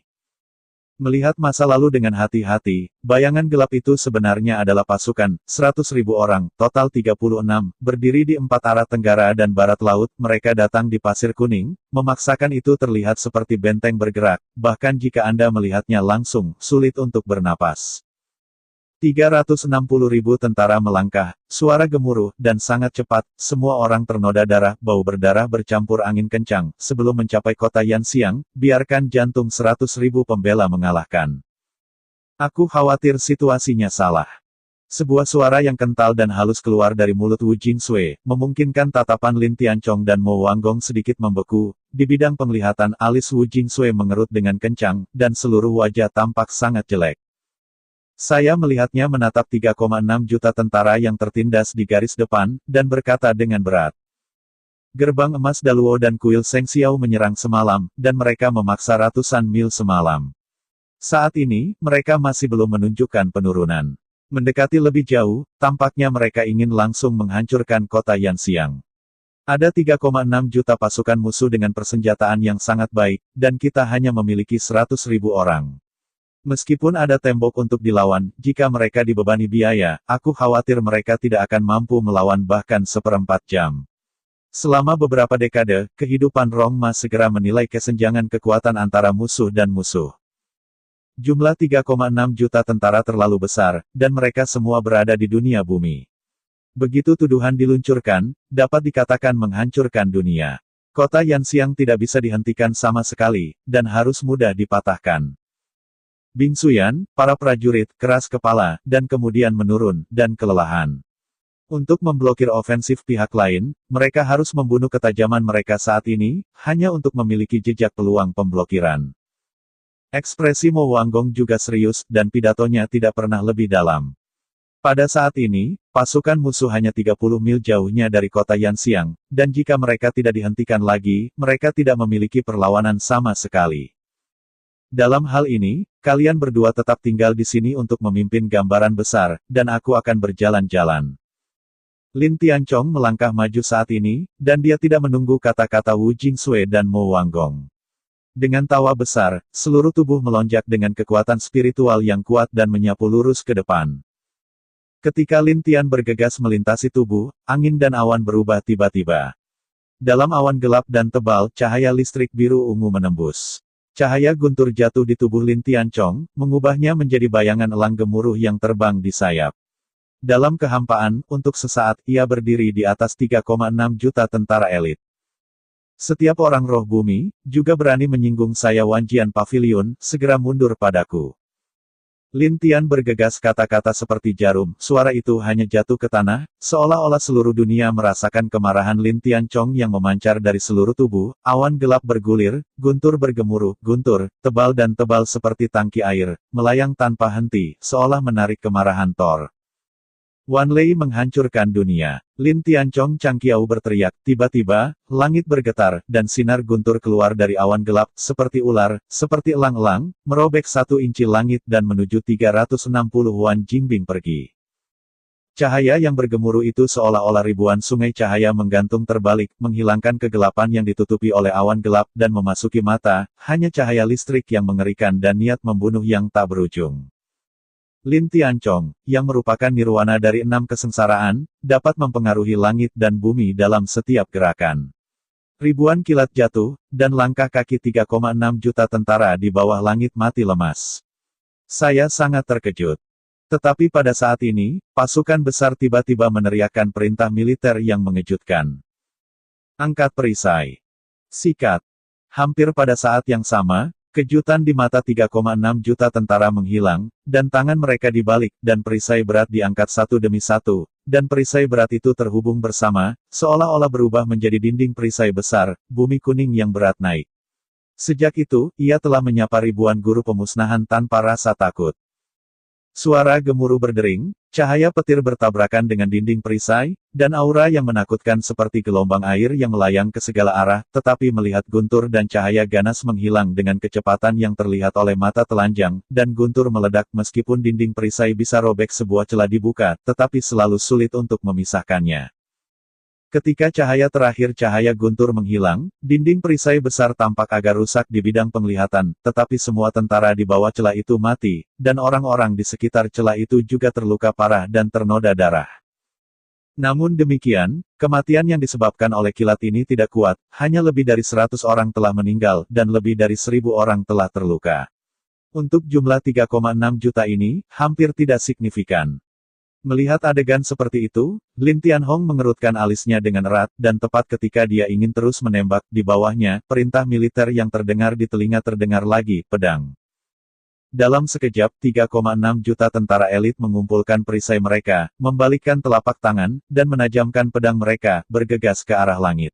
Melihat masa lalu dengan hati-hati, bayangan gelap itu sebenarnya adalah pasukan, 100.000 orang, total 36, berdiri di 4 arah tenggara dan barat laut, mereka datang di pasir kuning, memaksakan itu terlihat seperti benteng bergerak, bahkan jika Anda melihatnya langsung, sulit untuk bernapas. 360.000 tentara melangkah, suara gemuruh, dan sangat cepat, semua orang ternoda darah, bau berdarah bercampur angin kencang, sebelum mencapai kota Yanxiang, biarkan jantung 100.000 pembela mengalahkan. Aku khawatir situasinya salah. Sebuah suara yang kental dan halus keluar dari mulut Wu Jingsui, memungkinkan tatapan Lin Tianchong dan Mo Wanggong sedikit membeku, di bidang penglihatan alis Wu Jingsui mengerut dengan kencang, dan seluruh wajah tampak sangat jelek. Saya melihatnya menatap 3,6 juta tentara yang tertindas di garis depan, dan berkata dengan berat. Gerbang emas Daluo dan kuil Seng Xiao menyerang semalam, dan mereka memaksa ratusan mil semalam. Saat ini, mereka masih belum menunjukkan penurunan. Mendekati lebih jauh, tampaknya mereka ingin langsung menghancurkan kota Yanxiang. Ada 3,6 juta pasukan musuh dengan persenjataan yang sangat baik, dan kita hanya memiliki 100.000 orang. Meskipun ada tembok untuk dilawan, jika mereka dibebani biaya, aku khawatir mereka tidak akan mampu melawan bahkan seperempat jam. Selama beberapa dekade, kehidupan Rongma segera menilai kesenjangan kekuatan antara musuh dan musuh. Jumlah 3,6 juta tentara terlalu besar, dan mereka semua berada di dunia bumi. Begitu tuduhan diluncurkan, dapat dikatakan menghancurkan dunia. Kota Yanxiang tidak bisa dihentikan sama sekali, dan harus mudah dipatahkan. Bing Xuyan, para prajurit, keras kepala, dan kemudian menurun, dan kelelahan. Untuk memblokir ofensif pihak lain, mereka harus membunuh ketajaman mereka saat ini, hanya untuk memiliki jejak peluang pemblokiran. Ekspresi Mo Wanggong juga serius, dan pidatonya tidak pernah lebih dalam. Pada saat ini, pasukan musuh hanya 30 mil jauhnya dari kota Yanxiang, dan jika mereka tidak dihentikan lagi, mereka tidak memiliki perlawanan sama sekali. Dalam hal ini, kalian berdua tetap tinggal di sini untuk memimpin gambaran besar, dan aku akan berjalan-jalan. Lin Tianchong melangkah maju saat ini, dan dia tidak menunggu kata-kata Wu Jingsui dan Mo Wanggong. Dengan tawa besar, seluruh tubuh melonjak dengan kekuatan spiritual yang kuat dan menyapu lurus ke depan. Ketika Lin Tian bergegas melintasi tubuh, angin dan awan berubah tiba-tiba. Dalam awan gelap dan tebal, cahaya listrik biru ungu menembus. Cahaya guntur jatuh di tubuh Lin Tianchong, mengubahnya menjadi bayangan elang gemuruh yang terbang di sayap. Dalam kehampaan, untuk sesaat, ia berdiri di atas 3,6 juta tentara elit. Setiap orang roh bumi, juga berani menyinggung saya Wanjian Pavilion, segera mundur padaku. Lin Tian bergegas kata-kata seperti jarum, suara itu hanya jatuh ke tanah, seolah-olah seluruh dunia merasakan kemarahan Lin Tianchong yang memancar dari seluruh tubuh, awan gelap bergulir, guntur bergemuruh, guntur, tebal dan tebal seperti tangki air, melayang tanpa henti, seolah menarik kemarahan Thor. Wan Lei menghancurkan dunia. Lin Tianchong Changqiao berteriak, tiba-tiba, langit bergetar, dan sinar guntur keluar dari awan gelap, seperti ular, seperti elang-elang, merobek 1 inci langit dan menuju 360 Wan Jingbing pergi. Cahaya yang bergemuruh itu seolah-olah ribuan sungai cahaya menggantung terbalik, menghilangkan kegelapan yang ditutupi oleh awan gelap dan memasuki mata, hanya cahaya listrik yang mengerikan dan niat membunuh yang tak berujung. Lin Tianchong, yang merupakan nirwana dari 6 kesengsaraan, dapat mempengaruhi langit dan bumi dalam setiap gerakan. Ribuan kilat jatuh, dan langkah kaki 3,6 juta tentara di bawah langit mati lemas. Saya sangat terkejut. Tetapi pada saat ini, pasukan besar tiba-tiba meneriakkan perintah militer yang mengejutkan. Angkat perisai. Sikat. Hampir pada saat yang sama, kejutan di mata 3,6 juta tentara menghilang, dan tangan mereka dibalik, dan perisai berat diangkat satu demi satu, dan perisai berat itu terhubung bersama, seolah-olah berubah menjadi dinding perisai besar, bumi kuning yang berat naik. Sejak itu, ia telah menyapa ribuan guru pemusnahan tanpa rasa takut. Suara gemuruh berdering, cahaya petir bertabrakan dengan dinding perisai, dan aura yang menakutkan seperti gelombang air yang melayang ke segala arah, tetapi melihat Guntur dan cahaya ganas menghilang dengan kecepatan yang terlihat oleh mata telanjang, dan Guntur meledak meskipun dinding perisai bisa robek sebuah celah dibuka, tetapi selalu sulit untuk memisahkannya. Ketika cahaya terakhir cahaya Guntur menghilang, dinding perisai besar tampak agak rusak di bidang penglihatan, tetapi semua tentara di bawah celah itu mati, dan orang-orang di sekitar celah itu juga terluka parah dan ternoda darah. Namun demikian, kematian yang disebabkan oleh kilat ini tidak kuat, hanya lebih dari 100 orang telah meninggal, dan lebih dari 1.000 orang telah terluka. Untuk jumlah 3,6 juta ini, hampir tidak signifikan. Melihat adegan seperti itu, Lin Tianhong mengerutkan alisnya dengan erat, dan tepat ketika dia ingin terus menembak, di bawahnya, perintah militer yang terdengar di telinga terdengar lagi, pedang. Dalam sekejap, 3,6 juta tentara elit mengumpulkan perisai mereka, membalikkan telapak tangan, dan menajamkan pedang mereka, bergegas ke arah langit.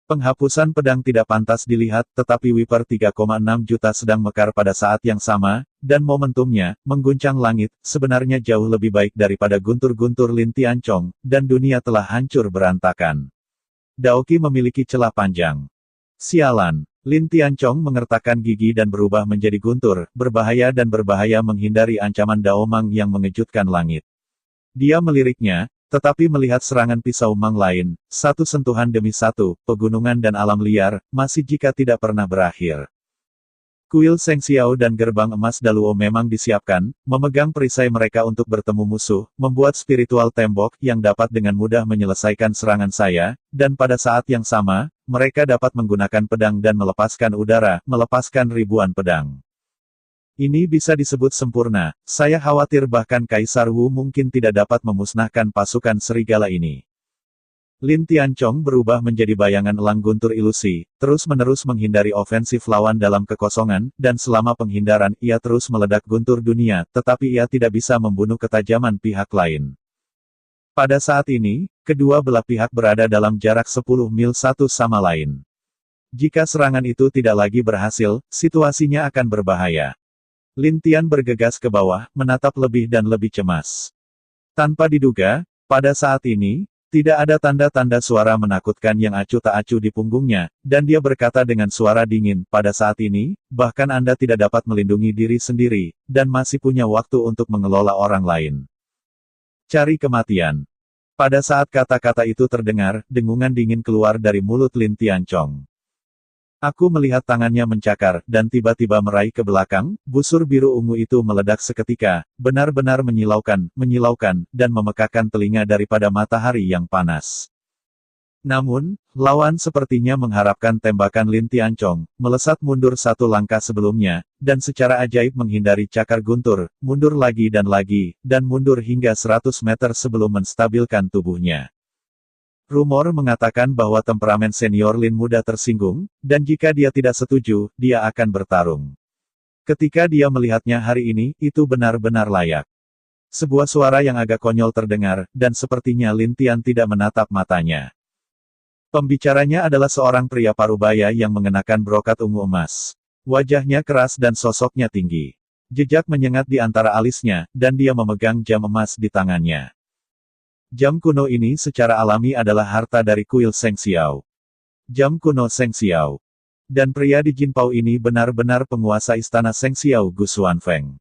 Penghapusan pedang tidak pantas dilihat, tetapi Wiper 3,6 juta sedang mekar pada saat yang sama, dan momentumnya, mengguncang langit, sebenarnya jauh lebih baik daripada guntur-guntur Lin Tianchong, dan dunia telah hancur berantakan. Daoqi memiliki celah panjang. Sialan, Lin Tianchong mengertakkan gigi dan berubah menjadi guntur, berbahaya dan berbahaya menghindari ancaman Daomang yang mengejutkan langit. Dia meliriknya, tetapi melihat serangan pisau Mang lain, satu sentuhan demi satu, pegunungan dan alam liar, masih jika tidak pernah berakhir. Kuil Seng Xiao dan gerbang emas Daluo memang disiapkan, memegang perisai mereka untuk bertemu musuh, membuat spiritual tembok yang dapat dengan mudah menyelesaikan serangan saya, dan pada saat yang sama, mereka dapat menggunakan pedang dan melepaskan udara, melepaskan ribuan pedang. Ini bisa disebut sempurna, saya khawatir bahkan Kaisar Wu mungkin tidak dapat memusnahkan pasukan serigala ini. Lin Tianchong berubah menjadi bayangan elang guntur ilusi, terus-menerus menghindari ofensif lawan dalam kekosongan, dan selama penghindaran ia terus meledak guntur dunia, tetapi ia tidak bisa membunuh ketajaman pihak lain. Pada saat ini, kedua belah pihak berada dalam jarak 10 mil satu sama lain. Jika serangan itu tidak lagi berhasil, situasinya akan berbahaya. Lin Tian bergegas ke bawah, menatap lebih dan lebih cemas. Tanpa diduga, pada saat ini, tidak ada tanda-tanda suara menakutkan yang acuh tak acuh di punggungnya, dan dia berkata dengan suara dingin, pada saat ini, bahkan Anda tidak dapat melindungi diri sendiri, dan masih punya waktu untuk mengelola orang lain. Cari kematian. Pada saat kata-kata itu terdengar, dengungan dingin keluar dari mulut Lin Tianchong. Aku melihat tangannya mencakar, dan tiba-tiba meraih ke belakang, busur biru ungu itu meledak seketika, benar-benar menyilaukan, dan memekakan telinga daripada matahari yang panas. Namun, lawan sepertinya mengharapkan tembakan Lin Tianchong, melesat mundur satu langkah sebelumnya, dan secara ajaib menghindari cakar guntur, mundur lagi, dan mundur hingga 100 meter sebelum menstabilkan tubuhnya. Rumor mengatakan bahwa temperamen senior Lin mudah tersinggung, dan jika dia tidak setuju, dia akan bertarung. Ketika dia melihatnya hari ini, itu benar-benar layak. Sebuah suara yang agak konyol terdengar, dan sepertinya Lin Tian tidak menatap matanya. Pembicaranya adalah seorang pria parubaya yang mengenakan brokat ungu emas. Wajahnya keras dan sosoknya tinggi. Jejak menyengat di antara alisnya, dan dia memegang jam emas di tangannya. Jam kuno ini secara alami adalah harta dari kuil Seng Xiao. Jam kuno Seng Xiao. Dan pria di Jinpao ini benar-benar penguasa istana Seng Xiao Gu Xuanfeng.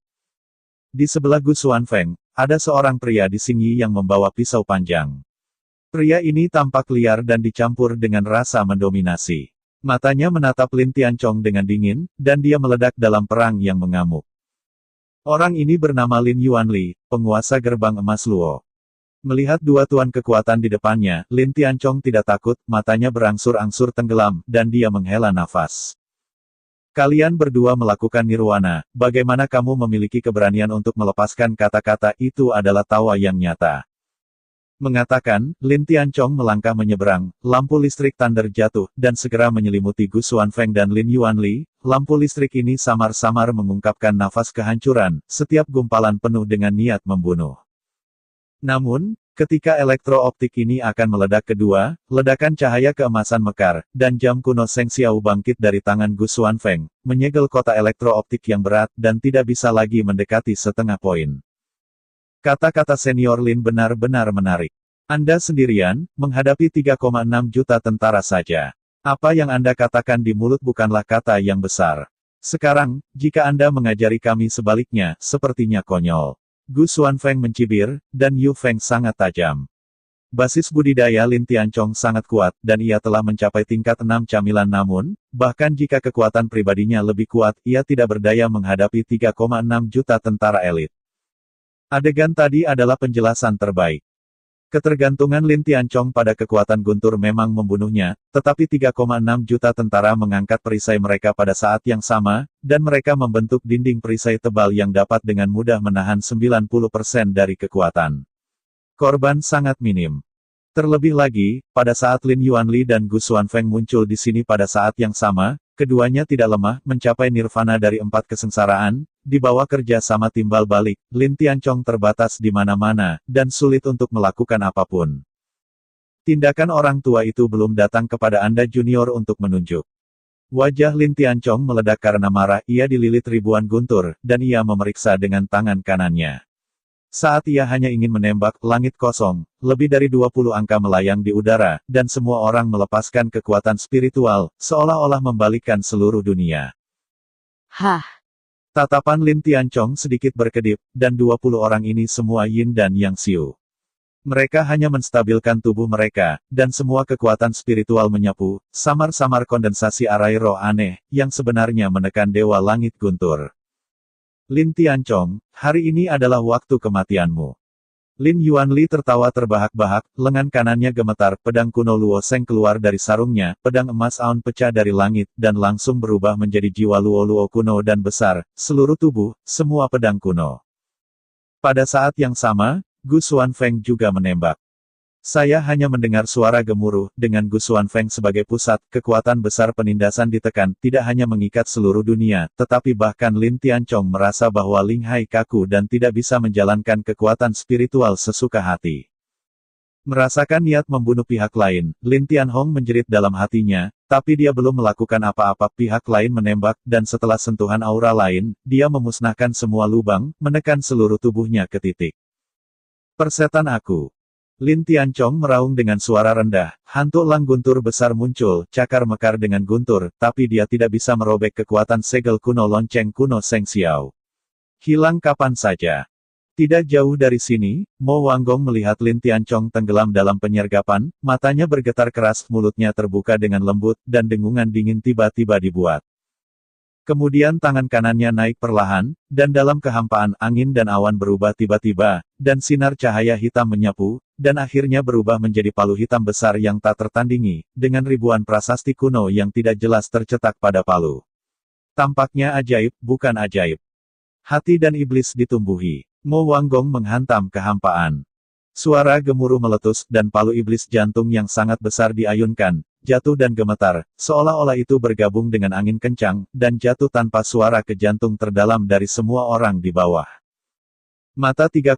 Di sebelah Gu Xuanfeng, ada seorang pria di Xingyi yang membawa pisau panjang. Pria ini tampak liar dan dicampur dengan rasa mendominasi. Matanya menatap Lin Tianchong dengan dingin, dan dia meledak dalam perang yang mengamuk. Orang ini bernama Lin Yuanli, penguasa gerbang emas Luo. Melihat dua tuan kekuatan di depannya, Lin Tianchong tidak takut, matanya berangsur-angsur tenggelam, dan dia menghela nafas. Kalian berdua melakukan nirwana, bagaimana kamu memiliki keberanian untuk melepaskan kata-kata itu adalah tawa yang nyata. Mengatakan, Lin Tianchong melangkah menyeberang, lampu listrik thunder jatuh, dan segera menyelimuti Gu Xuanfeng dan Lin Yuanli. Lampu listrik ini samar-samar mengungkapkan nafas kehancuran, setiap gumpalan penuh dengan niat membunuh. Namun, ketika elektro-optik ini akan meledak kedua, ledakan cahaya keemasan mekar, dan jam kuno Seng Xiao bangkit dari tangan Gu Xuanfeng, menyegel kota elektro-optik yang berat dan tidak bisa lagi mendekati setengah poin. Kata-kata senior Lin benar-benar menarik. Anda sendirian, menghadapi 3,6 juta tentara saja. Apa yang Anda katakan di mulut bukanlah kata yang besar. Sekarang, jika Anda mengajari kami sebaliknya, sepertinya konyol. Gu Xuanfeng mencibir, dan Yu Feng sangat tajam. Basis budidaya Lin Tianchong sangat kuat, dan ia telah mencapai tingkat 6 camilan namun, bahkan jika kekuatan pribadinya lebih kuat, ia tidak berdaya menghadapi 3,6 juta tentara elit. Adegan tadi adalah penjelasan terbaik. Ketergantungan Lin Tianchong pada kekuatan guntur memang membunuhnya, tetapi 3,6 juta tentara mengangkat perisai mereka pada saat yang sama, dan mereka membentuk dinding perisai tebal yang dapat dengan mudah menahan 90% dari kekuatan. Korban sangat minim. Terlebih lagi, pada saat Lin Yuanli dan Gu Xuanfeng muncul di sini pada saat yang sama, keduanya tidak lemah, mencapai nirvana dari 4 kesengsaraan. Di bawah kerja sama timbal balik, Lin Tianchong terbatas di mana-mana, dan sulit untuk melakukan apapun. Tindakan orang tua itu belum datang kepada Anda junior untuk menunjuk. Wajah Lin Tianchong meledak karena marah, ia dililit ribuan guntur, dan ia memeriksa dengan tangan kanannya. Saat ia hanya ingin menembak, langit kosong, lebih dari 20 angka melayang di udara, dan semua orang melepaskan kekuatan spiritual, seolah-olah membalikkan seluruh dunia. Hah! Tatapan Lin Tianchong sedikit berkedip, dan 20 orang ini semua Yin dan Yang Xiu. Mereka hanya menstabilkan tubuh mereka, dan semua kekuatan spiritual menyapu, samar-samar kondensasi arai roh aneh, yang sebenarnya menekan Dewa Langit Guntur. Lin Tianchong, hari ini adalah waktu kematianmu. Lin Yuanli tertawa terbahak-bahak, lengan kanannya gemetar, pedang kuno Luo Seng keluar dari sarungnya, pedang emas aun pecah dari langit, dan langsung berubah menjadi jiwa Luo kuno dan besar, seluruh tubuh, semua pedang kuno. Pada saat yang sama, Gu Xuanfeng juga menembak. Saya hanya mendengar suara gemuruh, dengan Gu Xuanfeng sebagai pusat, kekuatan besar penindasan ditekan, tidak hanya mengikat seluruh dunia, tetapi bahkan Lin Tianchong merasa bahwa Ling Hai kaku dan tidak bisa menjalankan kekuatan spiritual sesuka hati. Merasakan niat membunuh pihak lain, Lin Tianhong menjerit dalam hatinya, tapi dia belum melakukan apa-apa, pihak lain menembak, dan setelah sentuhan aura lain, dia memusnahkan semua lubang, menekan seluruh tubuhnya ke titik. Persetan aku. Lin Tianchong meraung dengan suara rendah, hantu elang guntur besar muncul, cakar mekar dengan guntur, tapi dia tidak bisa merobek kekuatan segel kuno lonceng kuno Seng Xiao. Hilang kapan saja. Tidak jauh dari sini, Mo Wanggong melihat Lin Tianchong tenggelam dalam penyergapan, matanya bergetar keras, mulutnya terbuka dengan lembut, dan dengungan dingin tiba-tiba dibuat. Kemudian tangan kanannya naik perlahan, dan dalam kehampaan angin dan awan berubah tiba-tiba, dan sinar cahaya hitam menyapu, dan akhirnya berubah menjadi palu hitam besar yang tak tertandingi, dengan ribuan prasasti kuno yang tidak jelas tercetak pada palu. Tampaknya ajaib, bukan ajaib. Hati dan iblis ditumbuhi. Mo Wanggong menghantam kehampaan. Suara gemuruh meletus, dan palu iblis jantung yang sangat besar diayunkan, jatuh dan gemetar, seolah-olah itu bergabung dengan angin kencang, dan jatuh tanpa suara ke jantung terdalam dari semua orang di bawah. Mata 3,6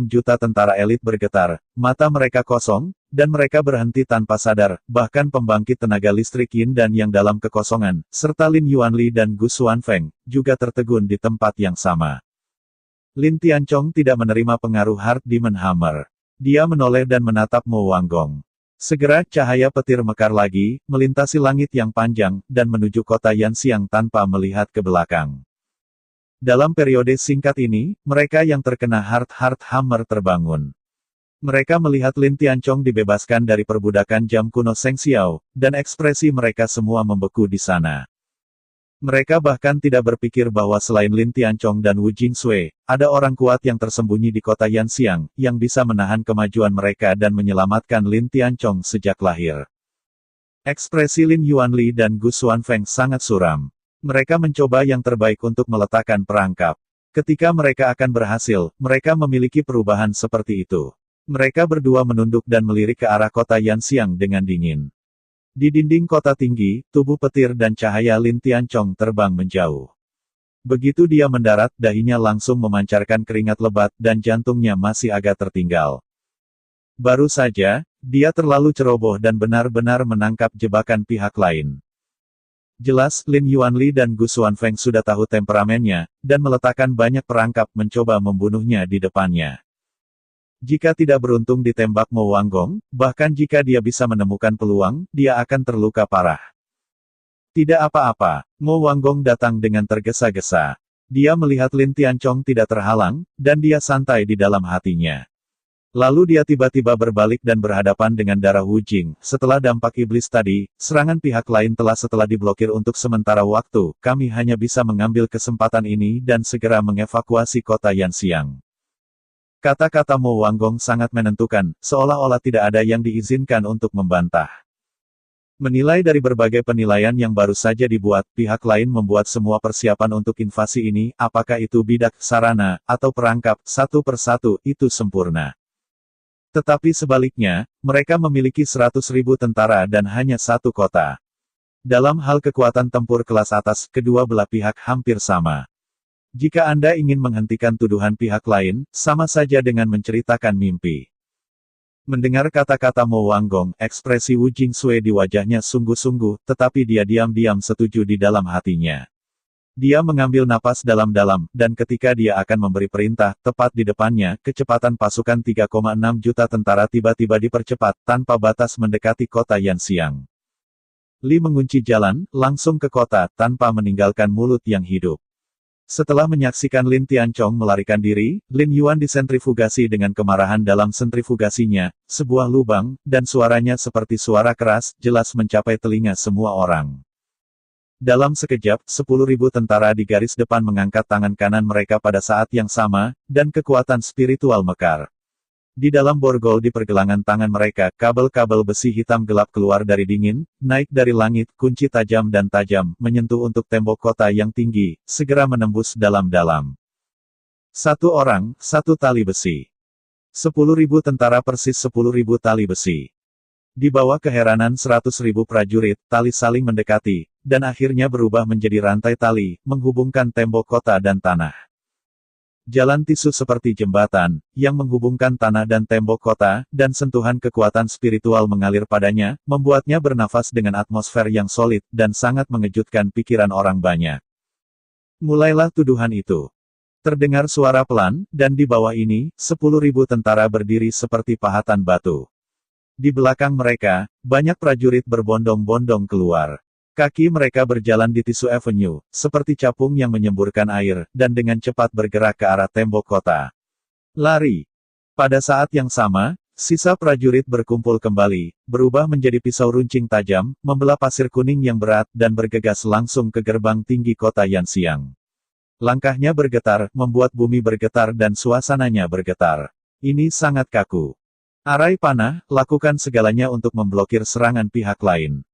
juta tentara elit bergetar, mata mereka kosong, dan mereka berhenti tanpa sadar, bahkan pembangkit tenaga listrik Yin dan Yang dalam kekosongan, serta Lin Yuanli dan Gu Xuanfeng, juga tertegun di tempat yang sama. Lin Tianchong tidak menerima pengaruh Heart Demon Hammer. Dia menoleh dan menatap Mo Wanggong. Segera cahaya petir mekar lagi, melintasi langit yang panjang, dan menuju kota Yanxiang tanpa melihat ke belakang. Dalam periode singkat ini, mereka yang terkena Heart Hammer terbangun. Mereka melihat Lin Tianchong dibebaskan dari perbudakan jam kuno Seng Xiao, dan ekspresi mereka semua membeku di sana. Mereka bahkan tidak berpikir bahwa selain Lin Tianchong dan Wu Jingsui, ada orang kuat yang tersembunyi di kota Yanxiang, yang bisa menahan kemajuan mereka dan menyelamatkan Lin Tianchong sejak lahir. Ekspresi Lin Yuanli dan Gu Xuanfeng sangat suram. Mereka mencoba yang terbaik untuk meletakkan perangkap. Ketika mereka akan berhasil, mereka memiliki perubahan seperti itu. Mereka berdua menunduk dan melirik ke arah kota Yanxiang dengan dingin. Di dinding kota tinggi, tubuh petir dan cahaya Lin Tianchong terbang menjauh. Begitu dia mendarat, dahinya langsung memancarkan keringat lebat dan jantungnya masih agak tertinggal. Baru saja, dia terlalu ceroboh dan benar-benar menangkap jebakan pihak lain. Jelas, Lin Yuanli dan Gu Xuanfeng sudah tahu temperamennya, dan meletakkan banyak perangkap mencoba membunuhnya di depannya. Jika tidak beruntung ditembak Mo Wanggong, bahkan jika dia bisa menemukan peluang, dia akan terluka parah. Tidak apa-apa, Mo Wanggong datang dengan tergesa-gesa. Dia melihat Lin Tianchong tidak terhalang, dan dia santai di dalam hatinya. Lalu dia tiba-tiba berbalik dan berhadapan dengan darah Wu Jing. Setelah dampak iblis tadi, serangan pihak lain setelah diblokir untuk sementara waktu, kami hanya bisa mengambil kesempatan ini dan segera mengevakuasi kota Yanxiang. Kata-kata Mo Wanggong sangat menentukan, seolah-olah tidak ada yang diizinkan untuk membantah. Menilai dari berbagai penilaian yang baru saja dibuat, pihak lain membuat semua persiapan untuk invasi ini, apakah itu bidak, sarana, atau perangkap, satu persatu, itu sempurna. Tetapi sebaliknya, mereka memiliki 100.000 tentara dan hanya satu kota. Dalam hal kekuatan tempur kelas atas, kedua belah pihak hampir sama. Jika Anda ingin menghentikan tuduhan pihak lain, sama saja dengan menceritakan mimpi. Mendengar kata-kata Mo Wanggong, ekspresi Wu Jingsui di wajahnya sungguh-sungguh, tetapi dia diam-diam setuju di dalam hatinya. Dia mengambil napas dalam-dalam, dan ketika dia akan memberi perintah, tepat di depannya, kecepatan pasukan 3,6 juta tentara tiba-tiba dipercepat, tanpa batas mendekati kota Yanxiang. Li mengunci jalan, langsung ke kota, tanpa meninggalkan mulut yang hidup. Setelah menyaksikan Lin Tianchong melarikan diri, Lin Yuan disentrifugasi dengan kemarahan dalam sentrifugasinya, sebuah lubang, dan suaranya seperti suara keras, jelas mencapai telinga semua orang. Dalam sekejap, 10.000 tentara di garis depan mengangkat tangan kanan mereka pada saat yang sama, dan kekuatan spiritual mekar. Di dalam borgol di pergelangan tangan mereka, kabel-kabel besi hitam gelap keluar dari dingin, naik dari langit, kunci tajam dan tajam, menyentuh untuk tembok kota yang tinggi, segera menembus dalam-dalam. Satu orang, satu tali besi. 10.000 tentara persis 10.000 tali besi. Di bawah keheranan 100.000 prajurit, tali saling mendekati, dan akhirnya berubah menjadi rantai tali, menghubungkan tembok kota dan tanah. Jalan tisu seperti jembatan, yang menghubungkan tanah dan tembok kota, dan sentuhan kekuatan spiritual mengalir padanya, membuatnya bernafas dengan atmosfer yang solid, dan sangat mengejutkan pikiran orang banyak. Mulailah tuduhan itu. Terdengar suara pelan, dan di bawah ini, 10.000 tentara berdiri seperti pahatan batu. Di belakang mereka, banyak prajurit berbondong-bondong keluar. Kaki mereka berjalan di tisu avenue, seperti capung yang menyemburkan air, dan dengan cepat bergerak ke arah tembok kota. Lari. Pada saat yang sama, sisa prajurit berkumpul kembali, berubah menjadi pisau runcing tajam, membelah pasir kuning yang berat, dan bergegas langsung ke gerbang tinggi kota Yanxiang. Langkahnya bergetar, membuat bumi bergetar dan suasananya bergetar. Ini sangat kaku. Arai panah, lakukan segalanya untuk memblokir serangan pihak lain.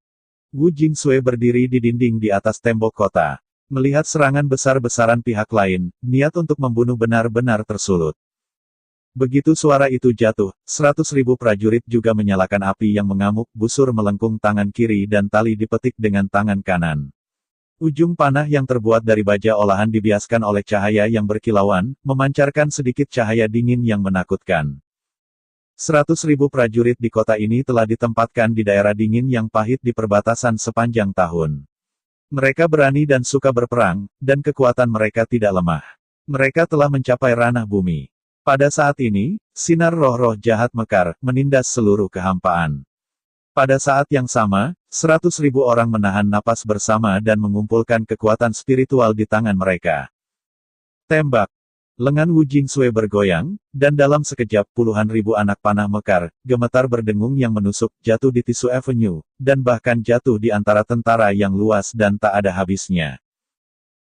Wu Jingsui berdiri di dinding di atas tembok kota. Melihat serangan besar-besaran pihak lain, niat untuk membunuh benar-benar tersulut. Begitu suara itu jatuh, 100.000 prajurit juga menyalakan api yang mengamuk, busur melengkung tangan kiri dan tali dipetik dengan tangan kanan. Ujung panah yang terbuat dari baja olahan dibiaskan oleh cahaya yang berkilauan, memancarkan sedikit cahaya dingin yang menakutkan. 100.000 prajurit di kota ini telah ditempatkan di daerah dingin yang pahit di perbatasan sepanjang tahun. Mereka berani dan suka berperang, dan kekuatan mereka tidak lemah. Mereka telah mencapai ranah bumi. Pada saat ini, sinar roh-roh jahat mekar, menindas seluruh kehampaan. Pada saat yang sama, 100.000 orang menahan napas bersama dan mengumpulkan kekuatan spiritual di tangan mereka. Tembak. Lengan Wu Jingsui bergoyang, dan dalam sekejap puluhan ribu anak panah mekar, gemetar berdengung yang menusuk, jatuh di tisu avenue, dan bahkan jatuh di antara tentara yang luas dan tak ada habisnya.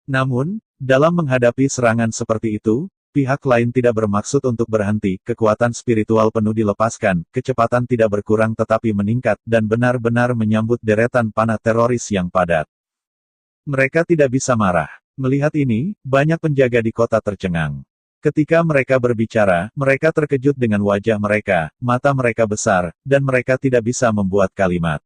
Namun, dalam menghadapi serangan seperti itu, pihak lain tidak bermaksud untuk berhenti, kekuatan spiritual penuh dilepaskan, kecepatan tidak berkurang tetapi meningkat, dan benar-benar menyambut deretan panah teroris yang padat. Mereka tidak bisa marah. Melihat ini, banyak penjaga di kota tercengang. Ketika mereka berbicara, mereka terkejut dengan wajah mereka, mata mereka besar, dan mereka tidak bisa membuat kalimat.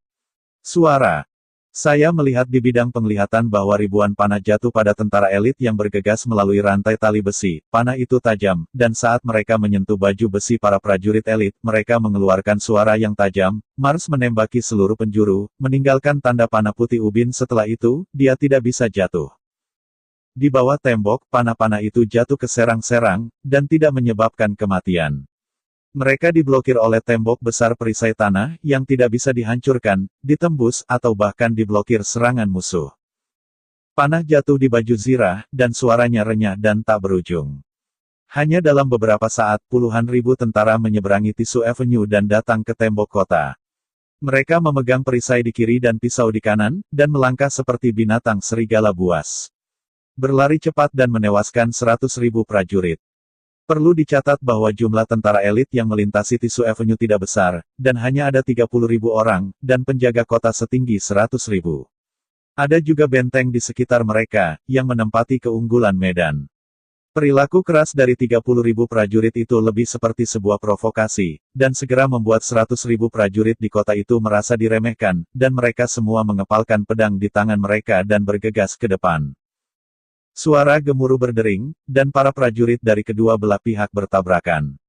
Suara. Saya melihat di bidang penglihatan bahwa ribuan panah jatuh pada tentara elit yang bergegas melalui rantai tali besi. Panah itu tajam, dan saat mereka menyentuh baju besi para prajurit elit, mereka mengeluarkan suara yang tajam. Mars menembaki seluruh penjuru, meninggalkan tanda panah putih ubin. Setelah itu, dia tidak bisa jatuh. Di bawah tembok, panah-panah itu jatuh ke serang-serang, dan tidak menyebabkan kematian. Mereka diblokir oleh tembok besar perisai tanah, yang tidak bisa dihancurkan, ditembus, atau bahkan diblokir serangan musuh. Panah jatuh di baju Zirah, dan suaranya renyah dan tak berujung. Hanya dalam beberapa saat, puluhan ribu tentara menyeberangi Tisu Avenue dan datang ke tembok kota. Mereka memegang perisai di kiri dan pisau di kanan, dan melangkah seperti binatang serigala buas. Berlari cepat dan menewaskan 100.000 prajurit. Perlu dicatat bahwa jumlah tentara elit yang melintasi Tisu Avenue tidak besar, dan hanya ada 30.000 orang, dan penjaga kota setinggi 100.000. Ada juga benteng di sekitar mereka, yang menempati keunggulan medan. Perilaku keras dari 30.000 prajurit itu lebih seperti sebuah provokasi, dan segera membuat 100.000 prajurit di kota itu merasa diremehkan, dan mereka semua mengepalkan pedang di tangan mereka dan bergegas ke depan. Suara gemuruh berdering, dan para prajurit dari kedua belah pihak bertabrakan.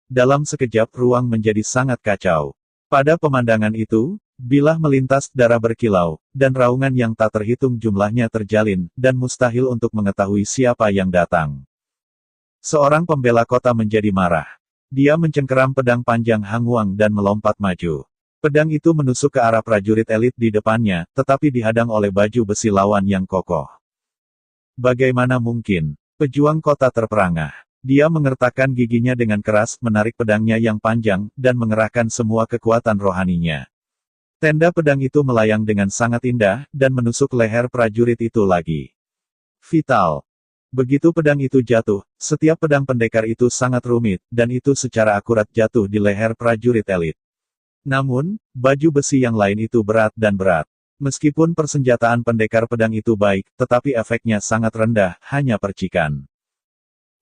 Dalam sekejap ruang menjadi sangat kacau. Pada pemandangan itu, bilah melintas, darah berkilau, dan raungan yang tak terhitung jumlahnya terjalin, dan mustahil untuk mengetahui siapa yang datang. Seorang pembela kota menjadi marah. Dia mencengkeram pedang panjang Hangwang dan melompat maju. Pedang itu menusuk ke arah prajurit elit di depannya, tetapi dihadang oleh baju besi lawan yang kokoh. Bagaimana mungkin? Pejuang kota terperangah. Dia mengertakkan giginya dengan keras, menarik pedangnya yang panjang, dan mengerahkan semua kekuatan rohaninya. Tenda pedang itu melayang dengan sangat indah, dan menusuk leher prajurit itu lagi. Vital. Begitu pedang itu jatuh, setiap pedang pendekar itu sangat rumit, dan itu secara akurat jatuh di leher prajurit elit. Namun, baju besi yang lain itu berat dan berat. Meskipun persenjataan pendekar pedang itu baik, tetapi efeknya sangat rendah, hanya percikan.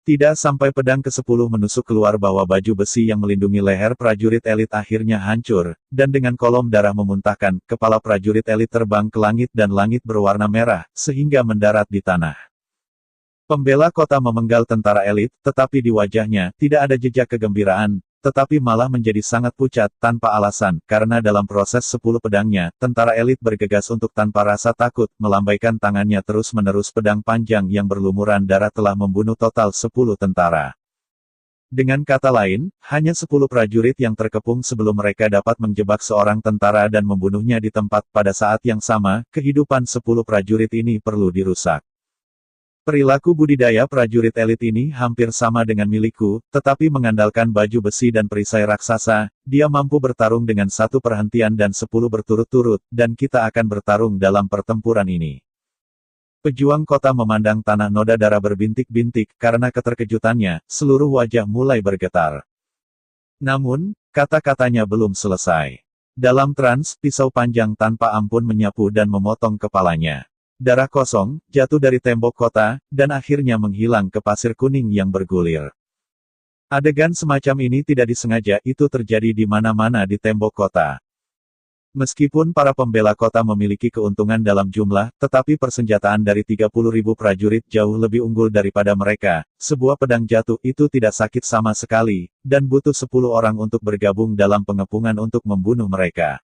Tidak sampai pedang ke-10 menusuk keluar bahwa baju besi yang melindungi leher prajurit elit akhirnya hancur, dan dengan kolom darah memuntahkan, kepala prajurit elit terbang ke langit dan langit berwarna merah, sehingga mendarat di tanah. Pembela kota memenggal tentara elit, tetapi di wajahnya, tidak ada jejak kegembiraan, tetapi malah menjadi sangat pucat, tanpa alasan, karena dalam proses 10 pedangnya, tentara elit bergegas untuk tanpa rasa takut, melambaikan tangannya terus-menerus pedang panjang yang berlumuran darah telah membunuh total 10 tentara. Dengan kata lain, hanya 10 prajurit yang terkepung sebelum mereka dapat menjebak seorang tentara dan membunuhnya di tempat. Pada saat yang sama, kehidupan 10 prajurit ini perlu dirusak. Perilaku budidaya prajurit elit ini hampir sama dengan milikku, tetapi mengandalkan baju besi dan perisai raksasa, dia mampu bertarung dengan 1 perhentian dan 10 berturut-turut, dan kita akan bertarung dalam pertempuran ini. Pejuang kota memandang tanah noda darah berbintik-bintik, karena keterkejutannya, seluruh wajah mulai bergetar. Namun, kata-katanya belum selesai. Dalam trans, pisau panjang tanpa ampun menyapu dan memotong kepalanya. Darah kosong, jatuh dari tembok kota, dan akhirnya menghilang ke pasir kuning yang bergulir. Adegan semacam ini tidak disengaja, itu terjadi di mana-mana di tembok kota. Meskipun para pembela kota memiliki keuntungan dalam jumlah, tetapi persenjataan dari 30.000 prajurit jauh lebih unggul daripada mereka. Sebuah pedang jatuh itu tidak sakit sama sekali, dan butuh 10 orang untuk bergabung dalam pengepungan untuk membunuh mereka.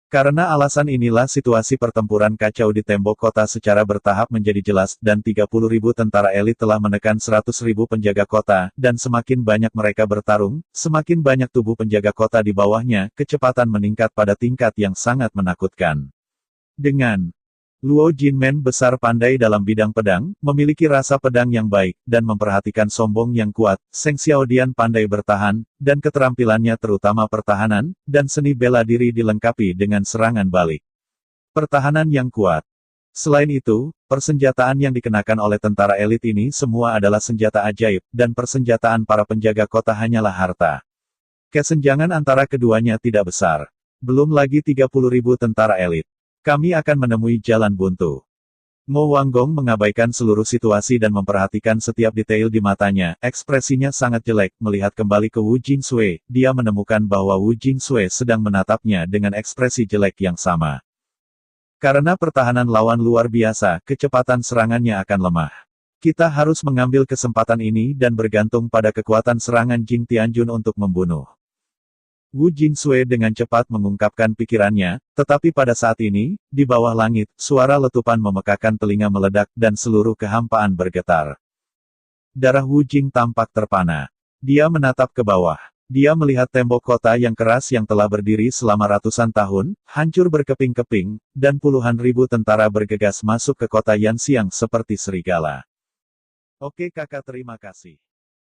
Karena alasan inilah situasi pertempuran kacau di tembok kota secara bertahap menjadi jelas, dan 30.000 tentara elit telah menekan 100.000 penjaga kota, dan semakin banyak mereka bertarung, semakin banyak tubuh penjaga kota di bawahnya, kecepatan meningkat pada tingkat yang sangat menakutkan. Dengan Luo Jinmen besar pandai dalam bidang pedang, memiliki rasa pedang yang baik, dan memperhatikan sombong yang kuat, Seng Xiaodian pandai bertahan, dan keterampilannya terutama pertahanan, dan seni bela diri dilengkapi dengan serangan balik. Pertahanan yang kuat. Selain itu, persenjataan yang dikenakan oleh tentara elit ini semua adalah senjata ajaib, dan persenjataan para penjaga kota hanyalah harta. Kesenjangan antara keduanya tidak besar. Belum lagi 30.000 tentara elit. Kami akan menemui jalan buntu. Mo Wanggong mengabaikan seluruh situasi dan memperhatikan setiap detail di matanya. Ekspresinya sangat jelek. Melihat kembali ke Wu Jingsui, dia menemukan bahwa Wu Jingsui sedang menatapnya dengan ekspresi jelek yang sama. Karena pertahanan lawan luar biasa, kecepatan serangannya akan lemah. Kita harus mengambil kesempatan ini dan bergantung pada kekuatan serangan Jing Tianjun untuk membunuh. Wu Jingsui dengan cepat mengungkapkan pikirannya, tetapi pada saat ini, di bawah langit, suara letupan memekakan telinga meledak dan seluruh kehampaan bergetar. Darah Wu Jing tampak terpana. Dia menatap ke bawah. Dia melihat tembok kota yang keras yang telah berdiri selama ratusan tahun, hancur berkeping-keping, dan puluhan ribu tentara bergegas masuk ke kota Yanxiang seperti serigala. Oke kakak, terima kasih.